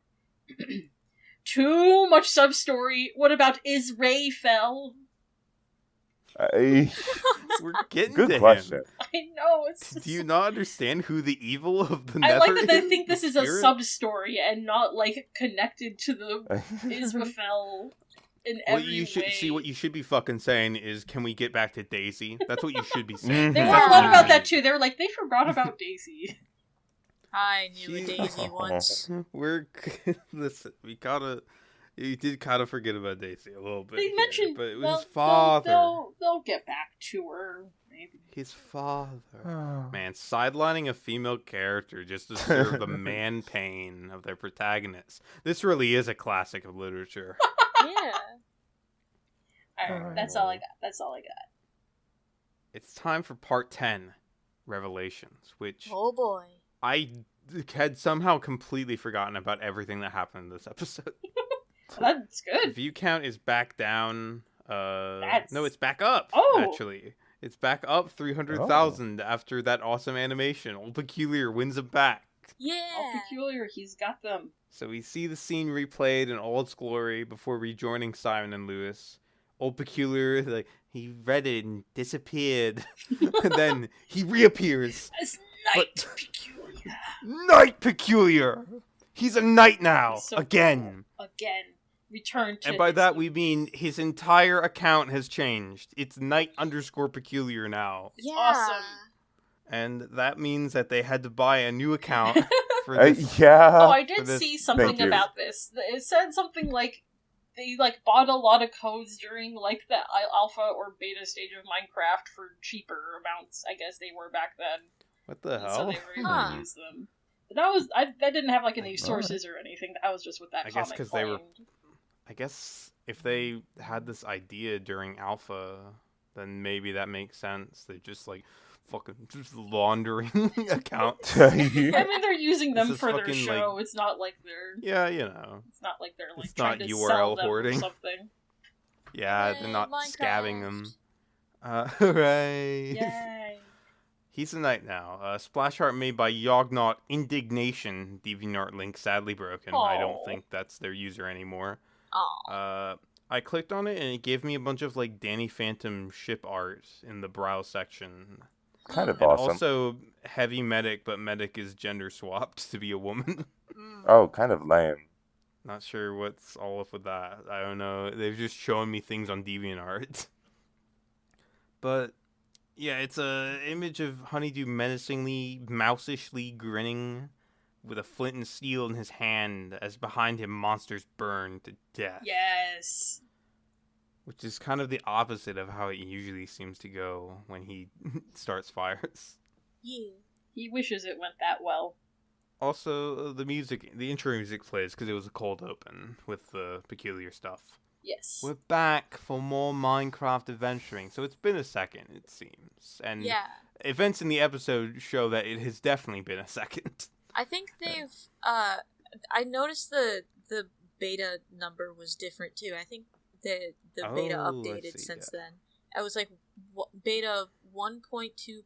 C: Too much sub-story. What about Israphel?
B: Hey,
A: We're getting
B: good
A: to
B: question.
A: him.
C: I know, it's
A: Do you not understand who the evil of the
C: I
A: Nether
C: like that they
A: is?
C: think this
A: The
C: is a
A: spirit?
C: sub-story and not, like, connected to the Israphel in
A: What
C: every
A: you should
C: way.
A: see, what you should be fucking saying is, "Can we get back to Daisy?" That's what you should be saying.
C: They
B: Mhm.
C: were
A: That's
C: a
A: what
C: lot
A: you
C: about
A: need.
C: that too. They were like, they forgot about Daisy.
D: I knew a
A: She-
D: Daisy once.
A: Listen. You did kind of forget about Daisy a little bit.
C: They
A: here,
C: mentioned,
A: but it was
C: well,
A: his father.
C: They'll get back to her, maybe.
A: His father. Man, sidelining a female character just to serve the man pain of their protagonist. This really is a classic of literature.
D: Yeah.
C: Alright, that's all I got.
A: It's time for part 10, Revelations, which
D: Oh boy.
A: I had somehow completely forgotten about everything that happened in this episode.
C: That's good.
A: View count is back down. No, it's back up.
C: Oh.
A: Actually, it's back up 300,000 after that awesome animation. Old Peculier wins it back.
D: Yeah.
C: All Peculier, he's got them.
A: So we see the scene replayed in all its glory before rejoining Simon and Lewis. Old Peculier, like, he read it and disappeared. And then he reappears.
C: It's
A: But-
C: Peculier.
A: Knight Peculier! He's a knight now!
C: So
A: Again!
C: cool. Again. Return to
A: And by
C: his
A: that we
C: roots.
A: mean his entire account has changed. It's Knight_Peculier now.
D: Yeah.
C: awesome.
A: And that means that they had to buy a new account for this.
B: Yeah.
C: Oh, I did
A: this-
C: see something
B: Thank you.
C: about this. It said something like they bought a lot of codes during the alpha or beta stage of Minecraft for cheaper amounts. I guess they were back then,
A: What the
C: so
A: hell?
C: they were able
D: Huh.
C: to use them. But that didn't have any sources or anything. That was just what that
A: I guess
C: comment
A: 'cause they were-
C: claimed.
A: I guess if they had this idea during alpha, then maybe that makes sense. They just fucking just laundering accounts.
C: I mean, they're using
A: This
C: them
A: is
C: for their
A: fucking,
C: show. It's not like they're.
A: Yeah, you know.
C: It's not like they're
A: It's
C: trying
A: not
C: to
A: URL
C: sell them
A: hoarding.
C: or something.
A: Yeah,
D: Yay,
A: they're not scabbing
D: Minecraft.
A: them. Hooray!
C: Yay!
A: He's a knight now. Splash art made by Yogscast Indignation. DeviantArt link sadly broken. I don't
C: Aw.
A: think that's their user anymore.
D: Aw.
A: I clicked on it and it gave me a bunch of Danny Phantom ship art in the browse section.
B: Kind of
A: And
B: awesome.
A: also heavy medic, but medic is gender swapped to be a woman.
D: Mm.
B: Oh, kind of lame.
A: Not sure what's all up with that. I don't know. They've just shown me things on DeviantArt. But yeah, it's a image of Honeydew menacingly, mousishly grinning with a flint and steel in his hand as behind him monsters burn to death.
C: Yes.
A: Which is kind of the opposite of how it usually seems to go when he starts fires.
D: Yeah.
C: He wishes it went that well.
A: Also, the intro music plays because it was a cold open with the peculiar stuff.
C: Yes.
A: We're back for more Minecraft adventuring. So it's been a second, it seems. And
D: Yeah.
A: events in the episode show that it has definitely been a second.
D: I think they've. I noticed the beta number was different too. I think the beta
A: Oh, I
D: updated
A: see,
D: since
A: yeah.
D: then. I was like beta 1.2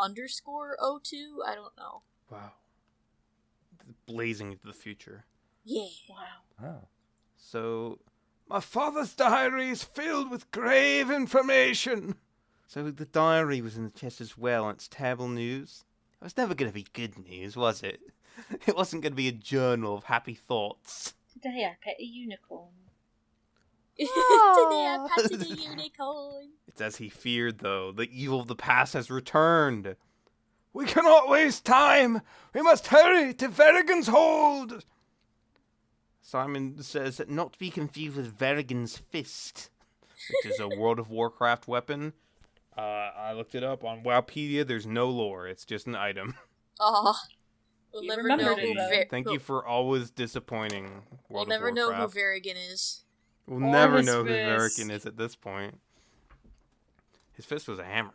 D: _02. I don't know.
A: Wow. Blazing into the future.
D: Yeah.
C: Wow.
B: Oh.
A: So,
E: My father's diary is filled with grave information.
A: so the diary was in the chest as well, and it's terrible news. It was never going to be good news, was it? It wasn't going to be a journal of happy thoughts.
C: Today I pet a unicorn.
D: Today I patted a unicorn.
A: It's as he feared, though. The evil of the past has returned.
E: We cannot waste time. We must hurry to Verrigan's hold.
A: Simon says not to be confused with Verrigan's Fist, which is a World of Warcraft weapon. I looked it up on Wowpedia. There's no lore. It's just an item.
D: Aw. We'll
C: You
D: never
C: remembered
D: know
C: it,
D: who.
C: though.
A: Thank you for always disappointing
D: We'll
A: World
D: never
A: of
D: know who
A: Warcraft.
D: Varigan is.
A: We'll
C: Or
A: never
C: his
A: know who
C: fist.
A: Verrigan is at this point. His fist was a hammer.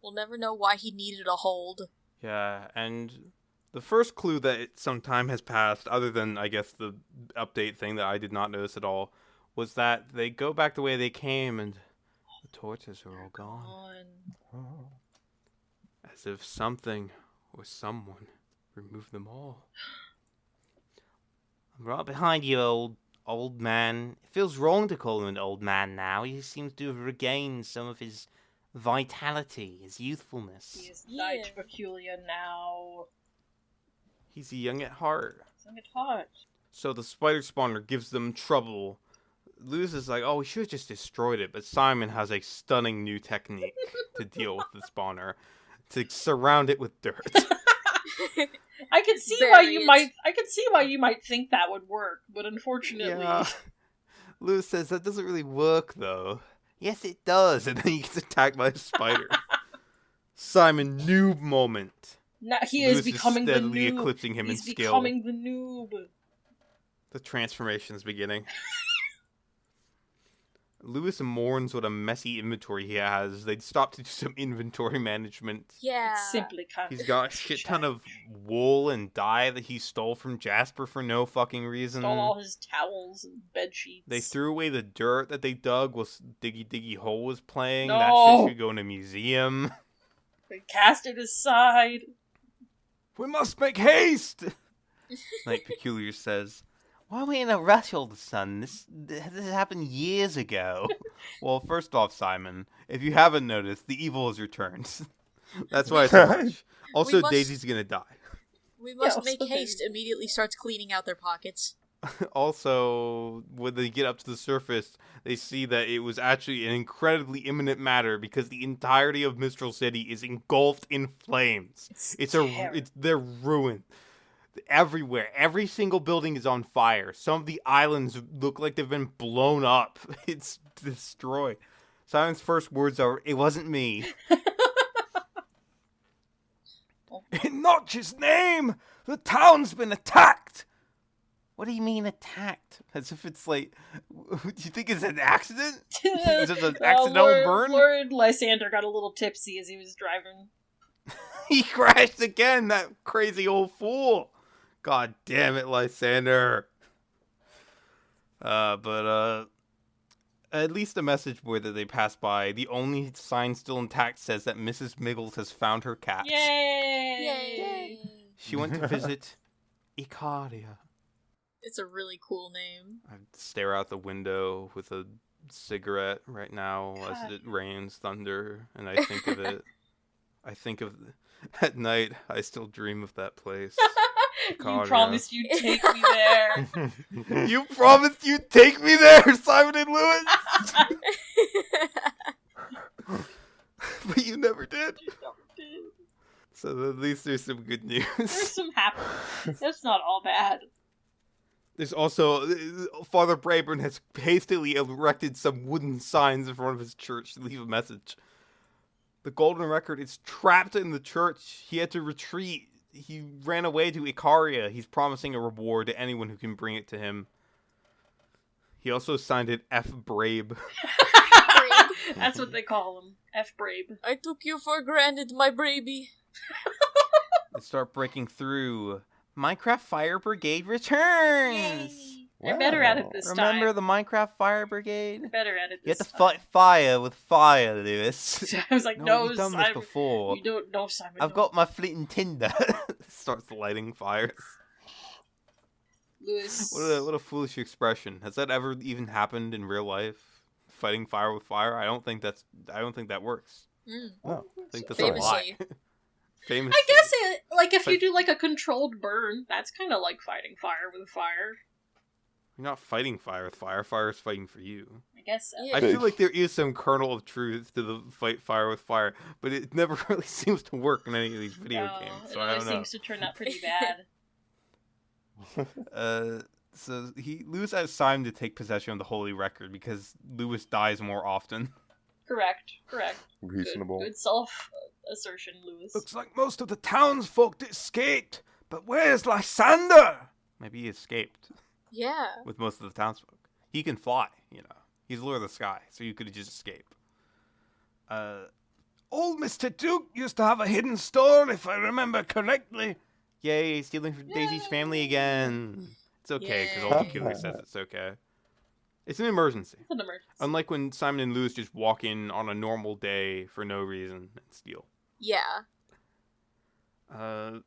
D: We'll never know why he needed a hold.
A: Yeah, and the first clue that some time has passed, other than, I guess, the update thing that I did not notice at all, was that they go back the way they came and the torches are all gone. As if something or someone removed them all. I'm right behind you, old man. It feels wrong to call him an old man now. He seems to have regained some of his vitality, his youthfulness.
C: He is
D: Yeah.
C: Knight Peculier now.
A: He's young at heart.
C: Isn't it hot?
A: So the spider spawner gives them trouble. Lewis is like, oh, we should have just destroyed it. But Simon has a stunning new technique to deal with the spawner. To surround it with dirt.
C: I can see
D: Bury
C: why you
D: it.
C: might. I can see why you might think that would work, but unfortunately,
A: Yeah. Lewis says that doesn't really work, though. Yes, it does. And then he gets attacked by a spider. Simon, noob moment.
C: now he
A: Lewis
C: is becoming the
A: steadily
C: noob.
A: eclipsing him
C: He's
A: in skill.
C: becoming the noob.
A: The transformation is beginning. Lewis mourns what a messy inventory he has. They'd stop to do some inventory management.
D: Yeah.
C: It's simply kind
A: He's got a shit ton of wool and dye that he stole from Jasper for no fucking reason.
C: stole all his towels and bed sheets.
A: They threw away the dirt that they dug while Diggy Diggy Hole was playing.
C: No.
A: That shit should go in a museum.
C: They cast it aside.
E: We must make haste!
A: Knight Peculier says, why are we in a rush all of a sudden? This happened years ago. Well, first off, Simon, if you haven't noticed, the evil has returned. That's why it's a rush. Also,
D: must-
A: Daisy's gonna die.
D: We must
C: Yeah,
D: make
C: so
D: haste. Immediately starts cleaning out their pockets.
A: Also, when they get up to the surface, they see that it was actually an incredibly imminent matter because the entirety of Mistral City is engulfed in flames.
C: terrible.
A: They're ruined. Everywhere, every single building is on fire. Some of the islands look like they've been blown up. It's destroyed. Simon's first words are, "It wasn't me."
E: In Notch's name, the town's been attacked!
A: What do you mean attacked? As if it's like, do you think it's an accident? Is it an accidental burn?
C: Lord Lysander got a little tipsy as he was driving.
A: He crashed again, that crazy old fool. God damn it, Lysander. But at least the message board that they passed by, the only sign still intact says that Mrs. Miggles has found her cat.
C: Yay!
A: She went to visit Icaria.
D: It's a really cool name.
A: I stare out the window with a cigarette right now as it rains thunder, and I think of it. I think of at night. I still dream of that place.
C: You
A: Icaria.
C: promised you'd take me there.
A: You promised you'd take me there, Simon and Lewis. But you never did. So at least there's some good news.
C: There's some happy. That's not all bad.
A: There's also Father Brayburn has hastily erected some wooden signs in front of his church to leave a message. The golden record is trapped in the church. He had to retreat. He ran away to Icaria. He's promising a reward to anyone who can bring it to him. He also signed it F. Brabe.
C: That's what they call him. F. Brabe.
D: I took you for granted, my baby.
A: They start breaking through. Minecraft Fire Brigade returns!
C: Yay. They're better at it this
A: Remember
C: time.
A: the Minecraft Fire Brigade?
C: They're better at it
A: You have
C: this
A: to fight fire with fire, Lewis.
C: time. I was like, no,
A: we've done
C: Simon.
A: this before.
C: You don't know, Simon.
A: I've got my flint and tinder. Starts lighting fires.
C: Lewis.
A: What a foolish expression. Has that ever even happened in real life? Fighting fire with fire? I don't think that works.
D: Mm.
A: I think that's a lie.
D: Famously.
A: Famously.
C: I guess it, like if you do like a controlled burn, that's kind of like fighting fire with fire.
A: You're not fighting fire with fire. Fire is fighting for you.
C: I guess so.
D: Yeah.
A: I feel like there is some kernel of truth to the fight fire with fire, but it never really seems to work in any of these video
C: No,
A: games.
C: it
A: So I
C: always
A: don't know.
C: seems to turn out pretty bad.
A: So Lewis has time to take possession of the holy record because Lewis dies more often.
C: Correct.
B: Reasonable.
C: Good self assertion, Lewis.
E: Looks like most of the townsfolk escaped, but where's Lysander?
A: Maybe he escaped
D: Yeah.
A: with most of the townsfolk. He can fly, you know. He's Lord of the Sky, so you could just escape.
E: Old Mr. Duke used to have a hidden store, if I remember correctly.
A: Yay, stealing from Daisy's family again. It's okay, because
D: Yay.
A: Old Peculier says it's okay. It's an emergency.
C: It's an emergency.
A: Unlike when Simon and Lewis just walk in on a normal day for no reason and steal.
D: Yeah.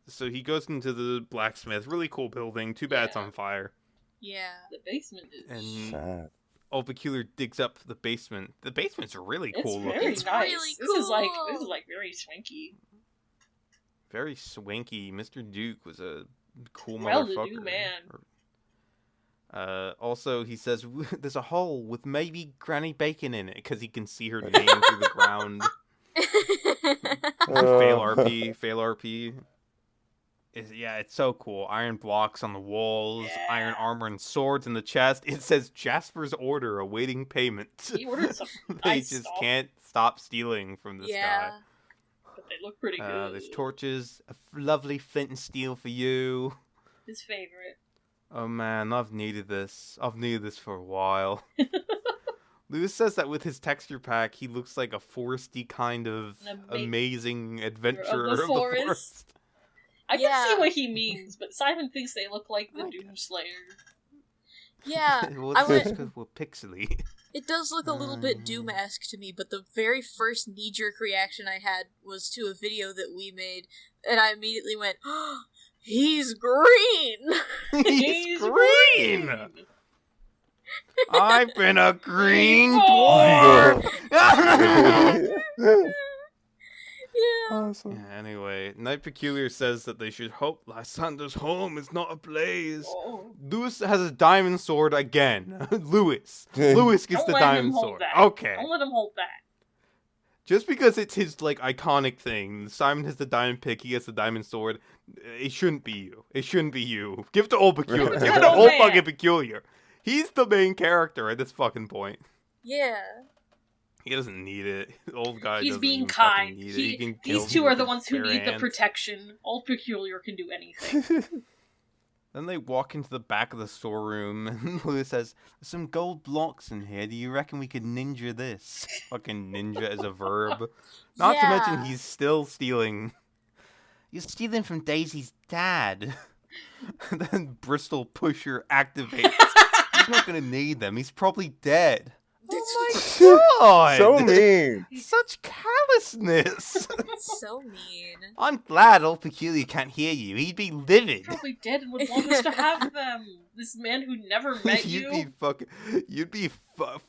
A: So he goes into the blacksmith. Really cool building. Too bad it's
C: Yeah.
A: on fire.
D: Yeah.
C: The basement is.
A: And
B: Sad.
A: Old Peculier digs up the basement. The basement's really
C: It's
A: cool
C: very
A: looking.
D: It's
C: nice.
D: really
C: This is like
D: cool.
C: very swanky.
A: Very swanky. Mr. Duke was a cool
C: Well-to-do
A: motherfucker.
C: man.
A: Also, he says there's a hole with maybe Granny Bacon in it because he can see her name through the ground. Fail RP. It's so cool. Iron blocks on the walls, iron armor and swords in the chest. It says Jasper's order awaiting payment.
C: He ordered some
A: They
C: nice
A: just
C: stuff,
A: can't stop stealing from this guy.
C: but they look pretty good.
A: There's torches, a lovely flint and steel for you.
C: His favorite.
A: Oh man, I've needed this. I've needed this for a while. Lewis says that with his texture pack, he looks like a foresty kind of amazing adventurer of the forest.
C: I can see what he means, but Simon thinks they look like the Doomslayer.
D: Yeah,
A: Well, it's because we're pixely.
D: It does look a little bit Doom-esque to me, but the very first knee-jerk reaction I had was to a video that we made, and I immediately went, oh, he's green!
A: He's green! I've been a green
C: dwarf!
D: Yeah.
B: Awesome.
A: Yeah, anyway, Knight Peculier says that they should hope Lysander's home is not ablaze.
C: Oh.
A: Lewis has a diamond sword again. Lewis gets
C: Don't
A: the
C: let him
A: diamond
C: hold
A: sword.
C: that.
A: Okay.
C: Don't let him hold that.
A: Just because it's his, like, iconic thing. Simon has the diamond pick, he has the diamond sword. It shouldn't be you. It shouldn't be you. Give it to old Peculiar. Give it to old
C: man.
A: fucking Peculiar. He's the main character at this fucking point.
D: Yeah.
A: He doesn't need it. The old guy
C: He's
A: doesn't
C: being
A: even fucking
C: kind.
A: need it. He can kill
C: These two
A: me
C: are
A: with
C: the
A: his
C: ones who
A: bare
C: need the
A: hands.
C: protection. Old Peculiar can do anything.
A: Then they walk into the back of the storeroom, and Lewis says, "There's some gold blocks in here. Do you reckon we could ninja this?" Fucking ninja as a verb. Not to mention
D: Yeah.
A: he's still stealing. You're stealing from Daisy's dad. And then Bristol Pusher activates. He's not gonna need them. He's probably dead. Oh my god!
B: So mean.
A: Such callousness.
D: So mean.
A: I'm glad old Peculiar can't hear you. He'd be livid.
C: Probably dead and would want us to have them. This man who never met
A: You'd be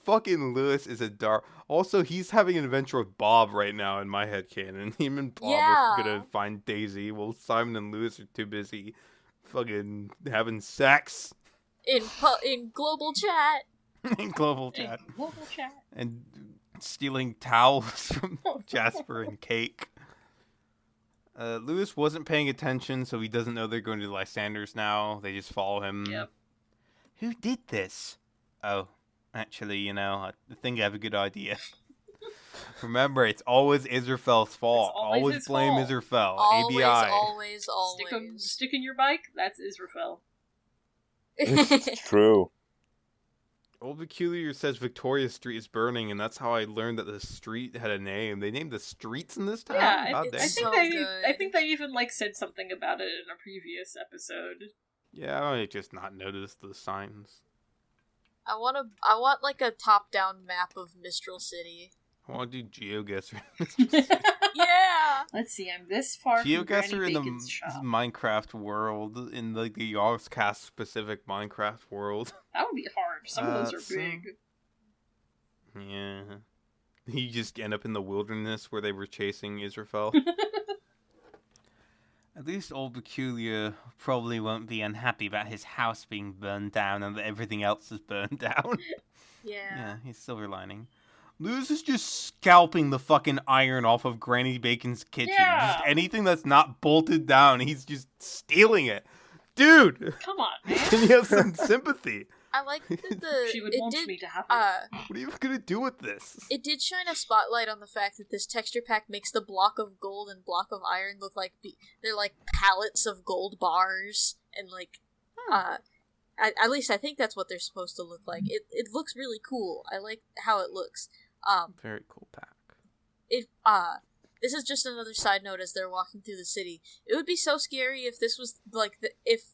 A: fucking Lewis is a dark. Also, he's having an adventure with Bob right now in my headcanon. Him and Bob are gonna find Daisy, while Simon and Lewis are too busy fucking having sex
D: In global chat.
A: in global chat
C: Global chat.
A: and stealing towels from Jasper and Cake. Lewis wasn't paying attention, so he doesn't know they're going to Lysander's now. They just follow him.
C: Yep.
A: Who did this? Oh, actually, I think I have a good idea. Remember, it's always Israphel's fault.
C: It's always his
A: blame
C: fault.
A: Israphel.
D: Always,
A: ABI.
D: always.
C: Stick in your bike. That's Israphel.
B: It's true.
A: Old Peculiar says Victoria Street is burning, and that's how I learned that the street had a name. They named the streets in this town?
C: Yeah,
A: God
C: I
A: dang.
C: think
D: So
C: they.
D: good.
C: I think they even said something about it in a previous episode.
A: Yeah, I might just not noticed the signs.
D: I want like a top-down map of Mistral City.
A: I want to do GeoGuessr.
D: Yeah.
C: Let's see. I'm this far from
A: GeoGuessr
C: Granny
A: in the
C: Bacon's shop.
A: Minecraft world, in the Yogscast specific Minecraft world.
C: That would be hard. Some of those are
A: so-
C: big.
A: Yeah. You just end up in the wilderness where they were chasing Israphel. At least old Peculiar probably won't be unhappy about his house being burned down and that everything else is burned down. Yeah, he's silver lining. Lewis is just scalping the fucking iron off of Granny Bacon's kitchen.
C: Yeah.
A: Just anything that's not bolted down, he's just stealing it. Dude!
C: Come on, man.
A: Can you have some sympathy?
D: I like that
C: She would
D: it
C: want
D: did
C: me to have it.
A: What are you gonna do with this?
D: it did shine a spotlight on the fact that this texture pack makes the block of gold and block of iron look like they're like pallets of gold bars, and like at least I think that's what they're supposed to look like. It looks really cool. I like how it looks.
A: Very cool pack.
D: This is just another side note as they're walking through the city. It would be so scary if this was like if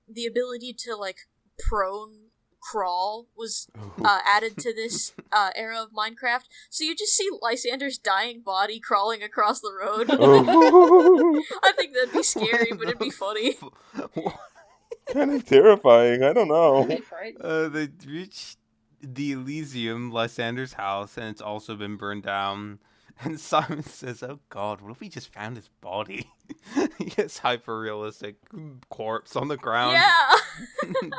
D: the ability to like prone crawl was added to this era of Minecraft. So you just see Lysander's dying body crawling across the road. I think that'd be scary, but it'd be funny.
B: Kind of terrifying. I don't know.
C: Right?
A: They reach the Elysium, Lysander's house, and it's also been burned down. And Simon says, "Oh God, what if we just found his body?" He gets hyper-realistic corpse on the ground.
D: Yeah.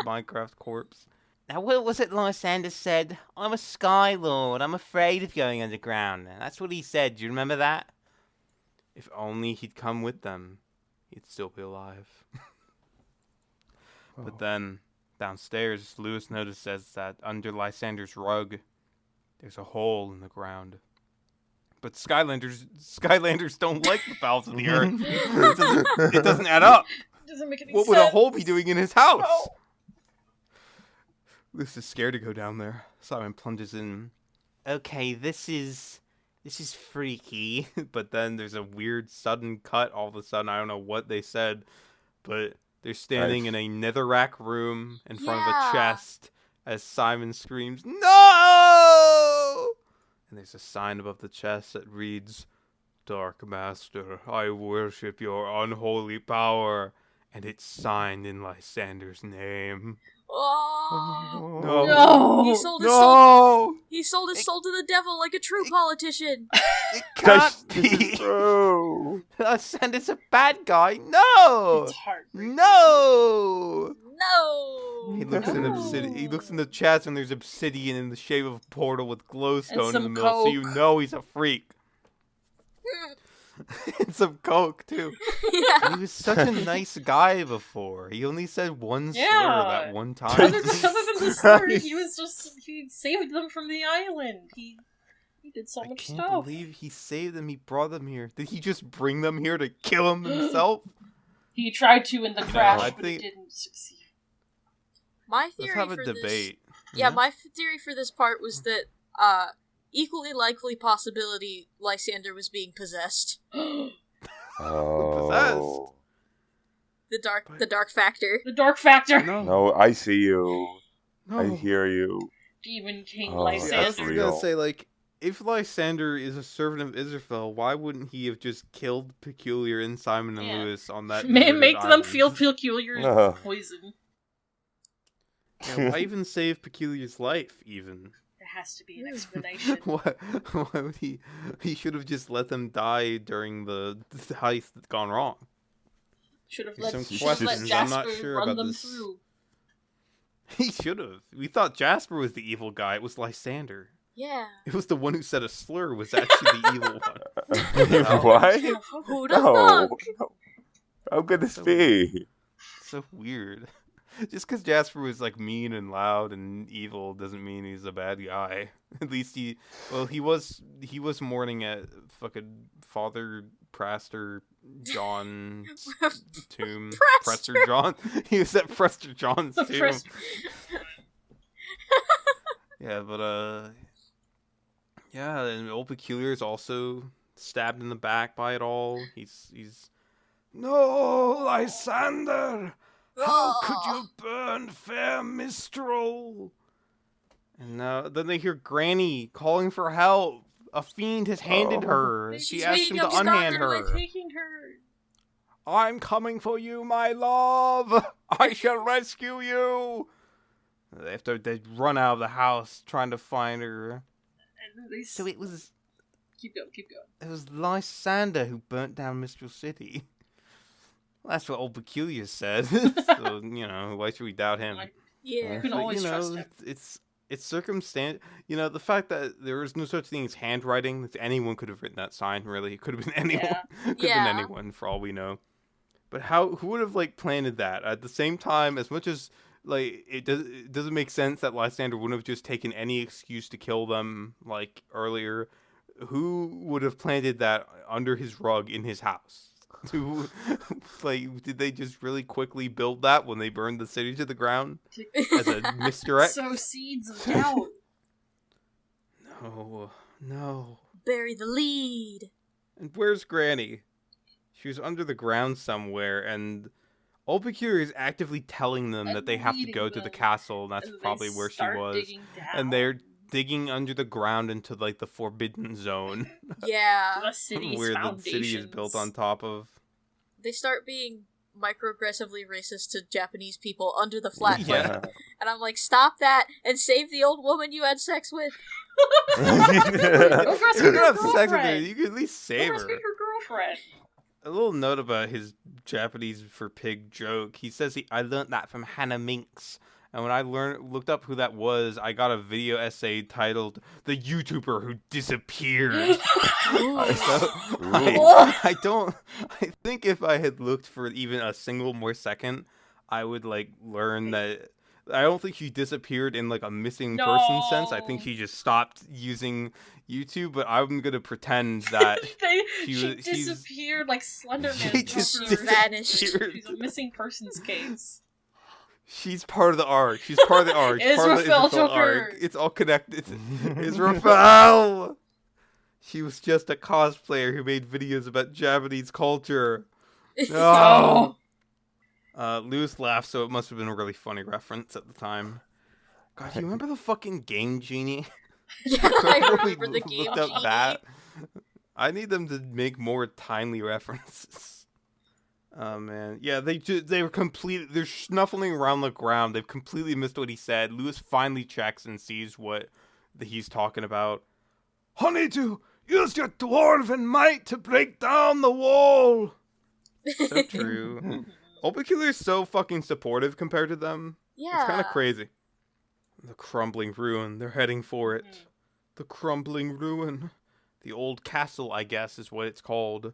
A: Minecraft corpse. Now, what was it Lysander said? "I'm a Sky Lord. I'm afraid of going underground." That's what he said. Do you remember that? If only he'd come with them, he'd still be alive. But then, downstairs, Lewis notices that under Lysander's rug, there's a hole in the ground. But Skylanders don't like the bowels of the earth. It doesn't add up.
C: Doesn't make any
A: What
C: sense.
A: would a hole be doing in his house?
C: Oh.
A: Lewis is scared to go down there. Simon plunges in. Okay, this is freaky. But then there's a weird sudden cut all of a sudden. I don't know what they said, but they're standing in a netherrack room in front of a chest as Simon screams, "No!" And there's a sign above the chest that reads, "Dark Master, I worship your unholy power." And it's signed in Lysander's name.
D: Oh.
C: No.
D: He sold his
A: No!
D: soul. He sold his soul to the devil like a true politician.
A: It can't
B: This is
A: be!
B: true.
A: Lysander's a bad guy! No!
C: It's heartbreaking.
A: No!
D: No.
A: He looks in obsidian. He looks in the chest, and there's obsidian in the shape of a portal with glowstone in
C: some
A: the middle, so you
C: coke.
A: know he's a freak. And some coke too.
D: Yeah.
A: And he was such a nice guy before. He only said one slur
C: Yeah.
A: that one time.
C: Other than the story, he saved them from the island. He did so
A: I
C: much
A: can't
C: stuff.
A: believe he saved them. He brought them here. Did he just bring them here to kill him himself?
C: He tried to in the crash,
A: I
C: but
A: think-
C: it didn't succeed.
D: My
A: Let's
D: theory
A: have a
D: for
A: debate.
D: this. Yeah, my theory for this part was that equally likely possibility Lysander was being possessed.
B: Oh.
D: The dark factor.
C: The dark factor.
A: No.
B: No, I see you.
A: No.
B: I hear you.
C: Demon King
B: Oh,
A: I was
B: that's
C: Lysander.
B: real.
A: gonna say, like, if Lysander is a servant of Israphel, why wouldn't he have just killed Peculier and Simon and
C: Yeah.
A: Lewis on that?
C: Make
A: deserted
C: them
A: island?
C: feel peculiar and
B: Ugh.
C: poison.
A: Yeah, why even save Peculiar's life? Even
C: There has to be an explanation.
A: why would he? He should have just let them die during the heist that's gone wrong.
C: Should have
A: There's
C: let,
A: some
C: should have let
A: questions. I'm not
C: Jasper
A: sure
C: run
A: about
C: them
A: this.
C: through.
A: He should have. We thought Jasper was the evil guy. It was Lysander.
D: Yeah.
A: It was the one who said a slur was actually the evil one.
B: What?
D: Who the
B: No.
D: fuck?
B: No. How could this
A: So-
B: be?
A: So weird. Just because Jasper was like mean and loud and evil doesn't mean he's a bad guy. At least he was mourning at fucking Father Praster John's tomb.
D: Prester.
A: Prester John. He was at Prester John's
C: The
A: tomb.
C: first-
A: Yeah, but yeah, and old Peculiar is also stabbed in the back by it all. He's
E: No, Lysander! How could
D: Oh.
E: you burn fair Mistral?
A: and then they hear Granny calling for help. A fiend has handed her.
D: She's
A: She asked him
D: being
A: to unhand
D: absconded
A: her.
C: Taking her.
E: I'm coming for you, my love! I shall rescue you!
A: They run out of the house trying to find her.
C: And they
A: So it was
C: keep going, keep going.
A: it was Lysander who burnt down Mistral City. Well, that's what old Peculiar said. So why should we doubt him?
C: Like,
D: Yeah.
C: you can
A: But,
C: always trust him.
A: It's circumstant. The fact that there is no such thing as handwriting. That anyone could have written that sign. Really, it could have been anyone.
C: Yeah.
A: Could have
D: Yeah.
A: been anyone for all we know. But who would have planted that at the same time? As much as it doesn't make sense that Lysander wouldn't have just taken any excuse to kill them earlier. Who would have planted that under his rug in his house? Who, did they just really quickly build that when they burned the city to the ground as a misdirect?
C: Sow seeds of doubt.
A: No.
D: Bury the lead.
A: And where's Granny? She was under the ground somewhere, and old Peculiar is actively telling them that they have to
C: leading
A: go to the
C: them.
A: castle, and that's
C: And they
A: probably where she
C: start
A: was.
C: digging down.
A: And they're digging under the ground into the forbidden zone
D: Yeah.
C: the city's
A: where the
C: foundations.
A: city is built on top of.
D: They start being microaggressively racist to Japanese people under the flat
A: Yeah.
D: plane. And I'm like, stop that and save the old woman you had sex with.
C: Go rescue
A: You
C: your
A: don't have sex with her.
C: girlfriend.
A: You can at least
C: Go
A: save
C: rescue
A: her.
C: your girlfriend.
A: A little note about his Japanese for pig joke. He says I learned that from Hannah Minx. And when I looked up who that was, I got a video essay titled "The YouTuber Who Disappeared." So I think if I had looked for even a single more second, I would learn that. I don't think she disappeared in a missing person sense. I think
C: No.
A: she just stopped using YouTube. But I'm gonna pretend that
C: she disappeared like Slenderman.
A: She just
C: Joker.
D: vanished.
C: She's a missing persons case.
A: She's part of the arc. She's part of the arc. She's part of the
C: Israphel
A: Israphel
C: Joker.
A: arc. It's all connected. Israphel! She was just a cosplayer who made videos about Japanese culture. No! Lewis laughed, so it must have been a really funny reference at the time. God, do you remember the fucking game genie?
D: Yeah, I
A: Remember we
D: remember the game
A: looked up
D: genie.
A: that? I need them to make more timely references. Oh man, yeah, they were completely, they're snuffling around the ground. They've completely missed what he said. Lewis finally checks and sees what he's talking about.
E: Honeydew, use your dwarven might to break down the wall.
A: So true. Old Peculier is so fucking supportive compared to them.
D: Yeah.
A: It's kind of crazy. The crumbling ruin, they're heading for it. The crumbling ruin. The old castle, I guess, is what it's called.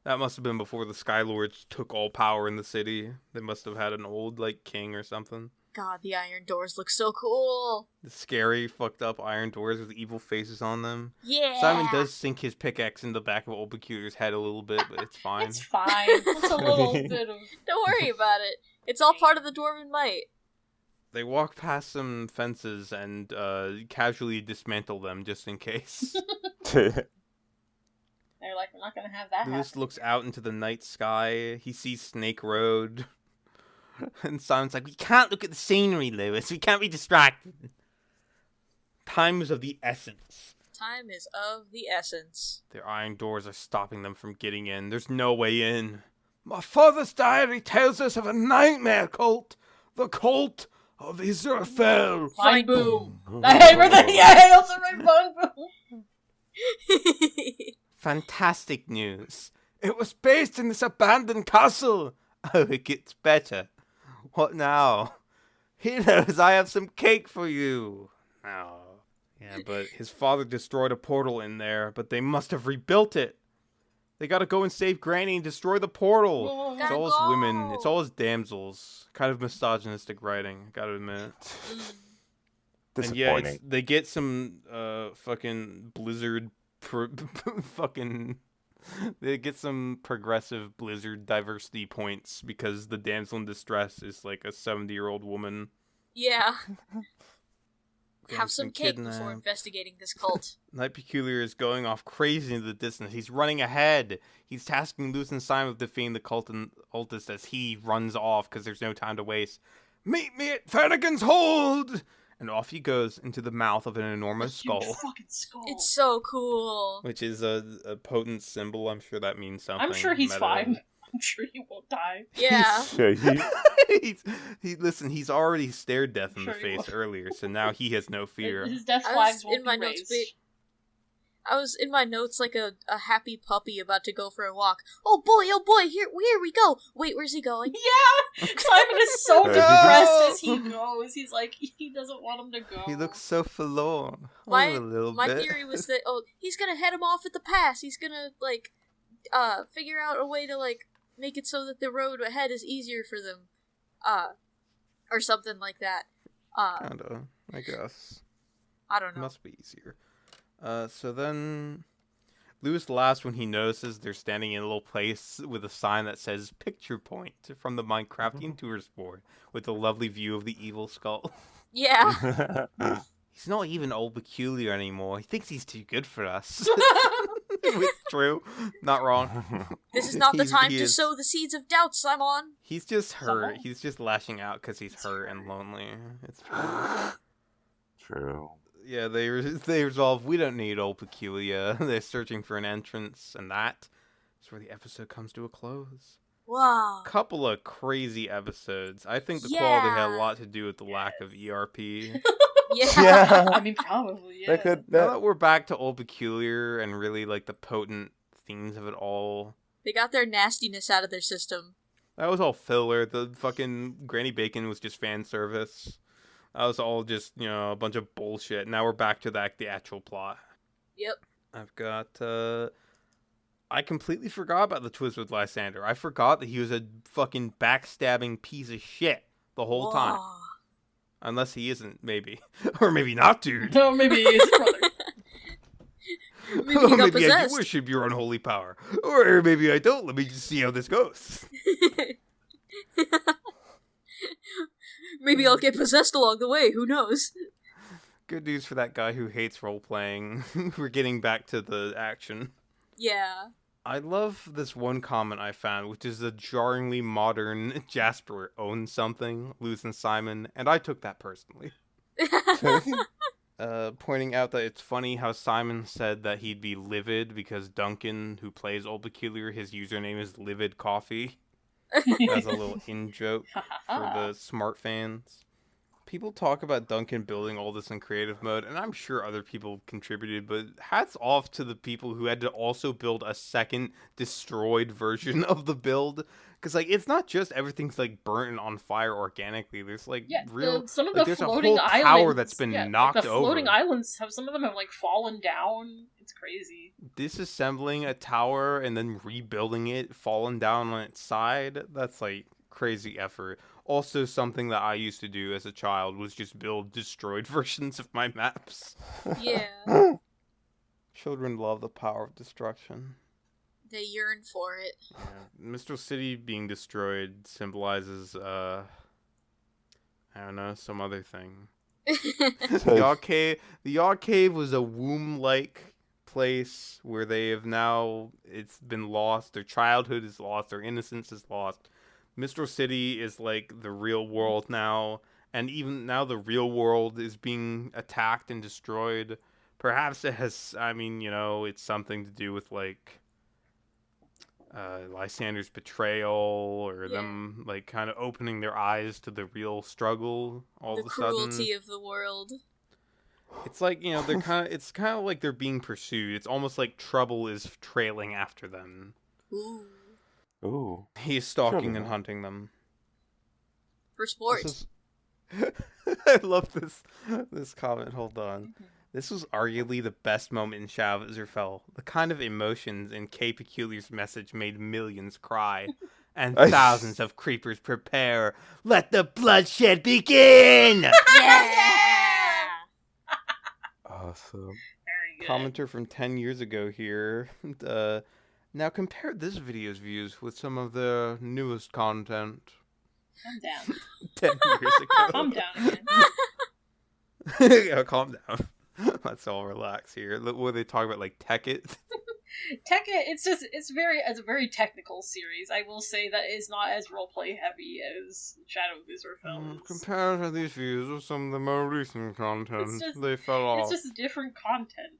A: That must have been before the Skylords took all power in the city. They must have had an old, king or something.
D: God, the iron doors look so cool.
A: The scary, fucked up iron doors with evil faces on them.
D: Yeah.
A: Simon does sink his pickaxe in the back of Old Peculiar's head a little bit, but it's fine.
C: It's fine. It's a little bit of.
D: Don't worry about it. It's all part of the dwarven might.
A: They walk past some fences and casually dismantle them just in case.
C: They're like, we're not gonna have that
A: Lewis
C: happen.
A: looks out into the night sky. He sees Snake Road. And Simon's like, we can't look at the scenery, Lewis. We can't be distracted. Time is of the essence.
D: Time is of the essence.
A: Their iron doors are stopping them from getting in. There's no way in.
E: My father's diary tells us of a nightmare cult. The cult of Israphel.
C: Fine boom. Hey, we're the yeah, also right, fine boom.
A: Fantastic news.
E: It was based in this abandoned castle.
A: Oh, it gets better. What now? Heroes, I have some cake for you. Oh. Yeah, but his father destroyed a portal in there, but they must have rebuilt it. They gotta go and save Granny and destroy the portal. It's all his women. It's all his damsels. Kind of misogynistic writing, gotta admit. And yeah,
B: Disappointing.
A: they get some fucking Blizzard they get some progressive Blizzard diversity points because the damsel in distress is like a 70-year-old woman.
D: Yeah.
A: Getting
D: Have some cake before
A: kidnapped.
D: investigating this cult.
A: Knight Peculier is going off crazy into the distance. He's running ahead. He's tasking Lewis and Simon with defeating the cultist as he runs off because there's no time to waste.
E: Meet me at Fernigan's Hold.
A: And off he goes into the mouth of an enormous skull,
C: Huge fucking skull.
D: It's so cool.
A: which is a potent symbol. I'm sure that means something.
C: I'm sure he's
A: meta.
C: fine. I'm sure he won't die.
D: Yeah.
A: He's already stared death in the
C: Sure he
A: face
C: will.
A: earlier, so now he has no fear.
C: His death
D: I
C: flags
D: was
C: won't
D: in my
C: be
D: notes,
C: raised.
D: I was in my notes like a happy puppy about to go for a walk. Oh boy, here we go. Wait, where's he going?
C: Yeah! Simon is so depressed as he goes. He's like, he doesn't want him to go.
A: He looks so forlorn.
D: My
A: a little
D: my
A: bit.
D: theory was that he's gonna head him off at the pass. He's gonna figure out a way to make it so that the road ahead is easier for them, or something like that.
A: Kinda, I guess.
D: I don't know.
A: Must be easier. So then Lewis laughs when he notices they're standing in a little place with a sign that says "Picture Point" from the Minecraftian Tours board, with a lovely view of the evil skull.
D: Yeah.
A: He's not even Old Peculier anymore. He thinks he's too good for us. It's true. Not wrong.
D: This is not the time
A: He
D: to
A: is.
D: sow the seeds of doubt, Simon.
A: He's just hurt.
C: Someone?
A: He's just lashing out because he's hurt and lonely. It's true.
B: True.
A: Yeah, they resolve we don't need Old Peculier. They're searching for an entrance, and that is where the episode comes to a close.
D: Wow.
A: Couple of crazy episodes. I think the quality had a lot to do with the lack of ERP.
D: Yeah.
C: I mean, probably, yeah.
A: Now that we're back to Old Peculier and really like the potent themes of it all.
D: They got their nastiness out of their system.
A: That was all filler. The fucking Granny Bacon was just fan service. That was all just, a bunch of bullshit. Now we're back to the actual plot.
D: Yep.
A: I've got, I completely forgot about the twist with Lysander. I forgot that he was a fucking backstabbing piece of shit the whole time. Unless he isn't, maybe. Or maybe not, dude.
C: No, maybe he is his brother.
D: Maybe he got
A: maybe
D: possessed.
A: I do worship your unholy power. Or maybe I don't. Let me just see how this goes.
D: Maybe I'll get possessed along the way, who knows?
A: Good news for that guy who hates role-playing. We're getting back to the action.
D: Yeah.
A: I love this one comment I found, which is a jarringly modern Jasper owns something, losing Simon, and I took that personally. Pointing out that it's funny how Simon said that he'd be livid because Duncan, who plays Old Peculier, his username is Livid Coffee. As a little in-joke for the smart fans. People talk about Duncan building all this in creative mode, and I'm sure other people contributed, but hats off to the people who had to also build a second destroyed version of the build. Because, it's not just everything's, burnt on fire organically. There's, real...
C: some of the
A: there's
C: floating
A: a whole
C: islands...
A: tower that's been knocked
C: the floating
A: over.
C: islands, some of them have, fallen down. It's crazy.
A: Disassembling a tower and then rebuilding it, falling down on its side, that's, crazy effort. Also, something that I used to do as a child was just build destroyed versions of my maps.
D: Yeah.
A: Children love the power of destruction.
D: They yearn for it.
A: Yeah. Mr. City being destroyed symbolizes, I don't know, some other thing. The Yaw Cave was a womb-like place where they have now, it's been lost, their childhood is lost, their innocence is lost. Mr. City is the real world now, and even now the real world is being attacked and destroyed. Perhaps it has, it's something to do with Lysander's betrayal, or them kind of opening their eyes to the real struggle all of a sudden.
D: The cruelty of the world.
A: It's they're kind of like they're being pursued. It's almost like trouble is trailing after them.
B: Ooh.
A: He's stalking and hunting them.
D: For sport.
A: I love this comment. Hold on. Mm-hmm. This was arguably the best moment in Shadow of Israphel. The kind of emotions in K. Peculiar's message made millions cry. And thousands of creepers prepare. Let the bloodshed begin!
D: Yeah!
B: Awesome.
C: Very good.
A: Commenter from 10 years ago here. Now compare this video's views with some of the newest content.
C: Calm down.
A: 10 years ago.
C: Calm down again.
A: Yeah, calm down. Let's all relax here. What are they talking about? Tekkit?
C: Tekkit, it's a very technical series. I will say that it is not as roleplay heavy as Shadow of Israphel is.
A: Compared to these views with some of the more recent content, they fell off.
C: It's just different content.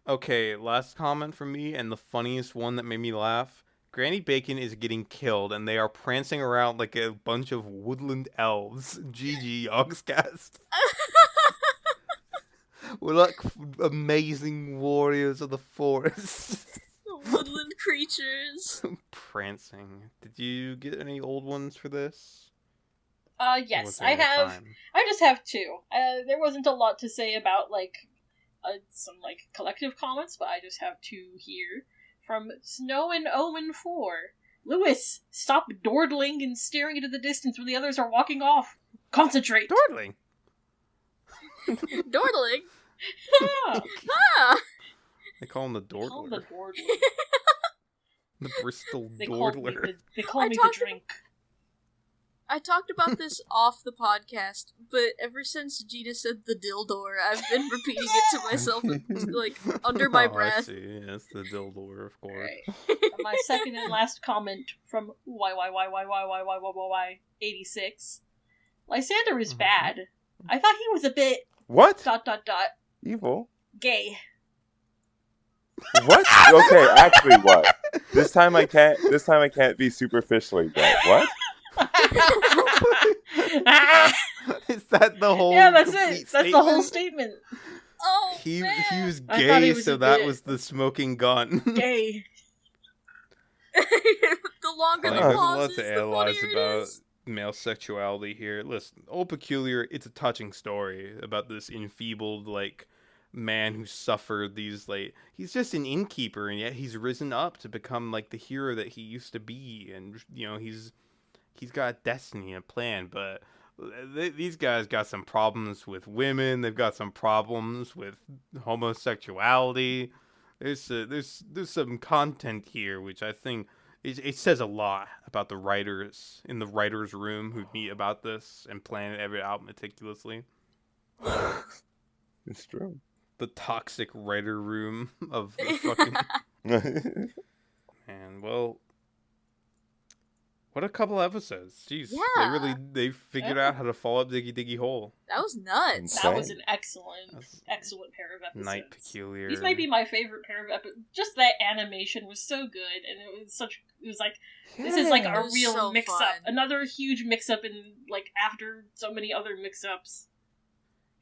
A: Okay, last comment from me, and the funniest one that made me laugh. Granny Bacon is getting killed, and they are prancing around like a bunch of woodland elves. GG, Yogscast. We're like amazing warriors of the forest.
D: Woodland creatures.
A: Prancing. Did you get any old ones for this?
C: Yes, I have. Time? I just have two. There wasn't a lot to say about, some, collective comments, but I just have two here. From Snow and Omen 4. Lewis, stop dawdling and staring into the distance when the others are walking off. Concentrate!
A: Dawdling?
D: Dawdling?
C: Yeah.
D: Ah!
A: They call him the Dawdler.
C: They call him the Dawdler.
A: The Bristol Dawdler.
C: They call me the drink.
D: I talked about this off the podcast, but ever since Gina said the Dildor, I've been repeating it to myself, under my breath.
A: I see. Yes, the Dildor, of course.
C: Right. My second and last comment from YYYYYYYYY86. Lysander is bad. I thought he was a bit...
B: What? ... Evil?
C: Gay.
B: What? Okay, actually what? This time I can't. This time I can't be superficially gay. What?
A: Is that the whole?
C: Yeah, that's
A: complete
C: it. That's the whole
A: statement?
C: statement.
D: Oh,
A: He
D: man.
A: was
C: I thought
A: gay,
C: he was
A: so
C: a
A: that
C: bit.
A: was the smoking gun.
C: Gay.
D: The longer
A: Like,
D: the
A: there's a lot
D: pauses,
A: to
D: the
A: analyze
D: funnier it
A: about
D: is.
A: male sexuality here. Listen, Old Peculiar, it's a touching story about this enfeebled, like, man who suffered these, like, he's just an innkeeper, and yet he's risen up to become, like, the hero that he used to be, and, you know, he's got a destiny and a plan, but these guys got some problems with women, they've got some problems with homosexuality. There's some content here which I think it says a lot about the writers in the writers' room who meet about this and plan it out meticulously.
B: It's true.
A: The toxic writer room of the fucking man. Well, what a couple episodes. Jeez.
D: Yeah.
A: They figured out how to follow up Diggy Diggy Hole.
D: That was nuts.
B: Insane.
C: That was an excellent pair of episodes.
A: Knight Peculier.
C: These might be my favorite pair of episodes. Just that animation was so good, and it was like, this is like
D: It
C: a
D: was
C: real
D: so
C: mix-up.
D: fun.
C: Another huge mix-up in, like, after so many other mix-ups.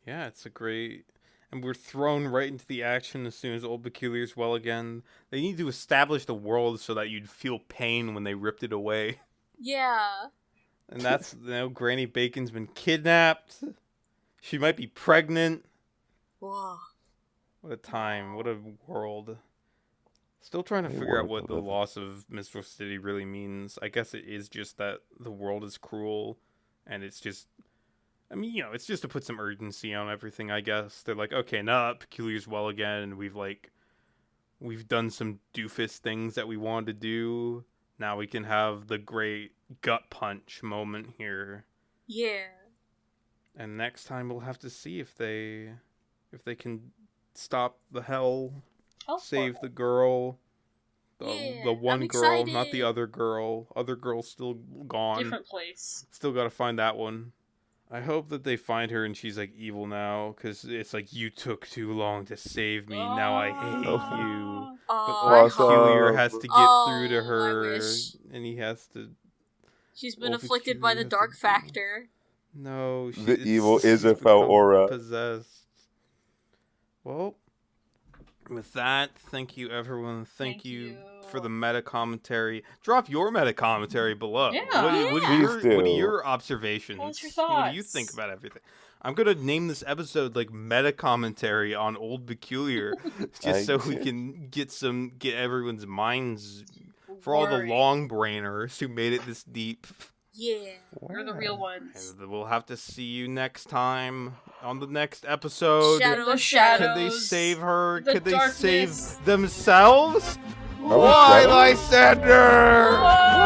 A: Yeah, it's a great... And we're thrown right into the action as soon as Old Peculiar's well again. They need to establish the world so that you'd feel pain when they ripped it away.
D: Yeah.
A: And that's, you know, Granny Bacon's been kidnapped. She might be pregnant.
D: Whoa.
A: What a time. What a world. Still trying to
B: A
A: figure out
B: world
A: what
B: to
A: the
B: live in.
A: loss of Minstrel City really means. I guess it is just that the world is cruel. And it's just... I mean, you know, it's just to put some urgency on everything, I guess. They're like, okay, now that Peculiar's well again, and we've done some doofus things that we wanted to do. Now we can have the great gut punch moment here.
D: Yeah.
A: And next time we'll have to see if they can stop the hell,
C: Oh,
A: save the girl,
D: Yeah,
A: the one
D: I'm
A: girl, not the
D: excited.
A: other girl. Other girl's still gone.
C: different place.
A: Still got to find that one. I hope that they find her and she's like evil now, because it's like, you took too long to save me. Now I hate you. But
D: Oh,
A: Old
D: I
B: Awesome.
D: hope.
A: Peculiar has to get through to
D: Oh, I
A: her,
D: wish.
A: and he has to.
D: She's been
A: Old
D: afflicted by the
A: Peculiar has
D: dark
A: to-
D: factor.
A: No,
B: The
A: it's-
B: evil
A: she's
B: Israphel
A: become
B: aura.
A: Possessed. Well, with that, thank you everyone. Thank you for the meta commentary. Drop your meta commentary below.
C: Yeah.
A: What are
B: Please
A: your
B: do.
A: observations?
C: Tell us your
A: What do you
C: thoughts.
A: think about everything? I'm gonna name this episode like meta commentary on Old Peculiar, just so we can get everyone's minds for all the
C: Worry.
A: long brainers who made it this deep.
D: Yeah.
C: We're the real ones.
A: And we'll have to see you next time on the next episode.
D: Shadow
C: The
D: of
C: shadows.
A: Could they save her?
C: The
A: Could they
C: darkness.
A: save themselves?
B: Oh,
A: Why,
B: Shadow?
A: Lysander?
C: Whoa!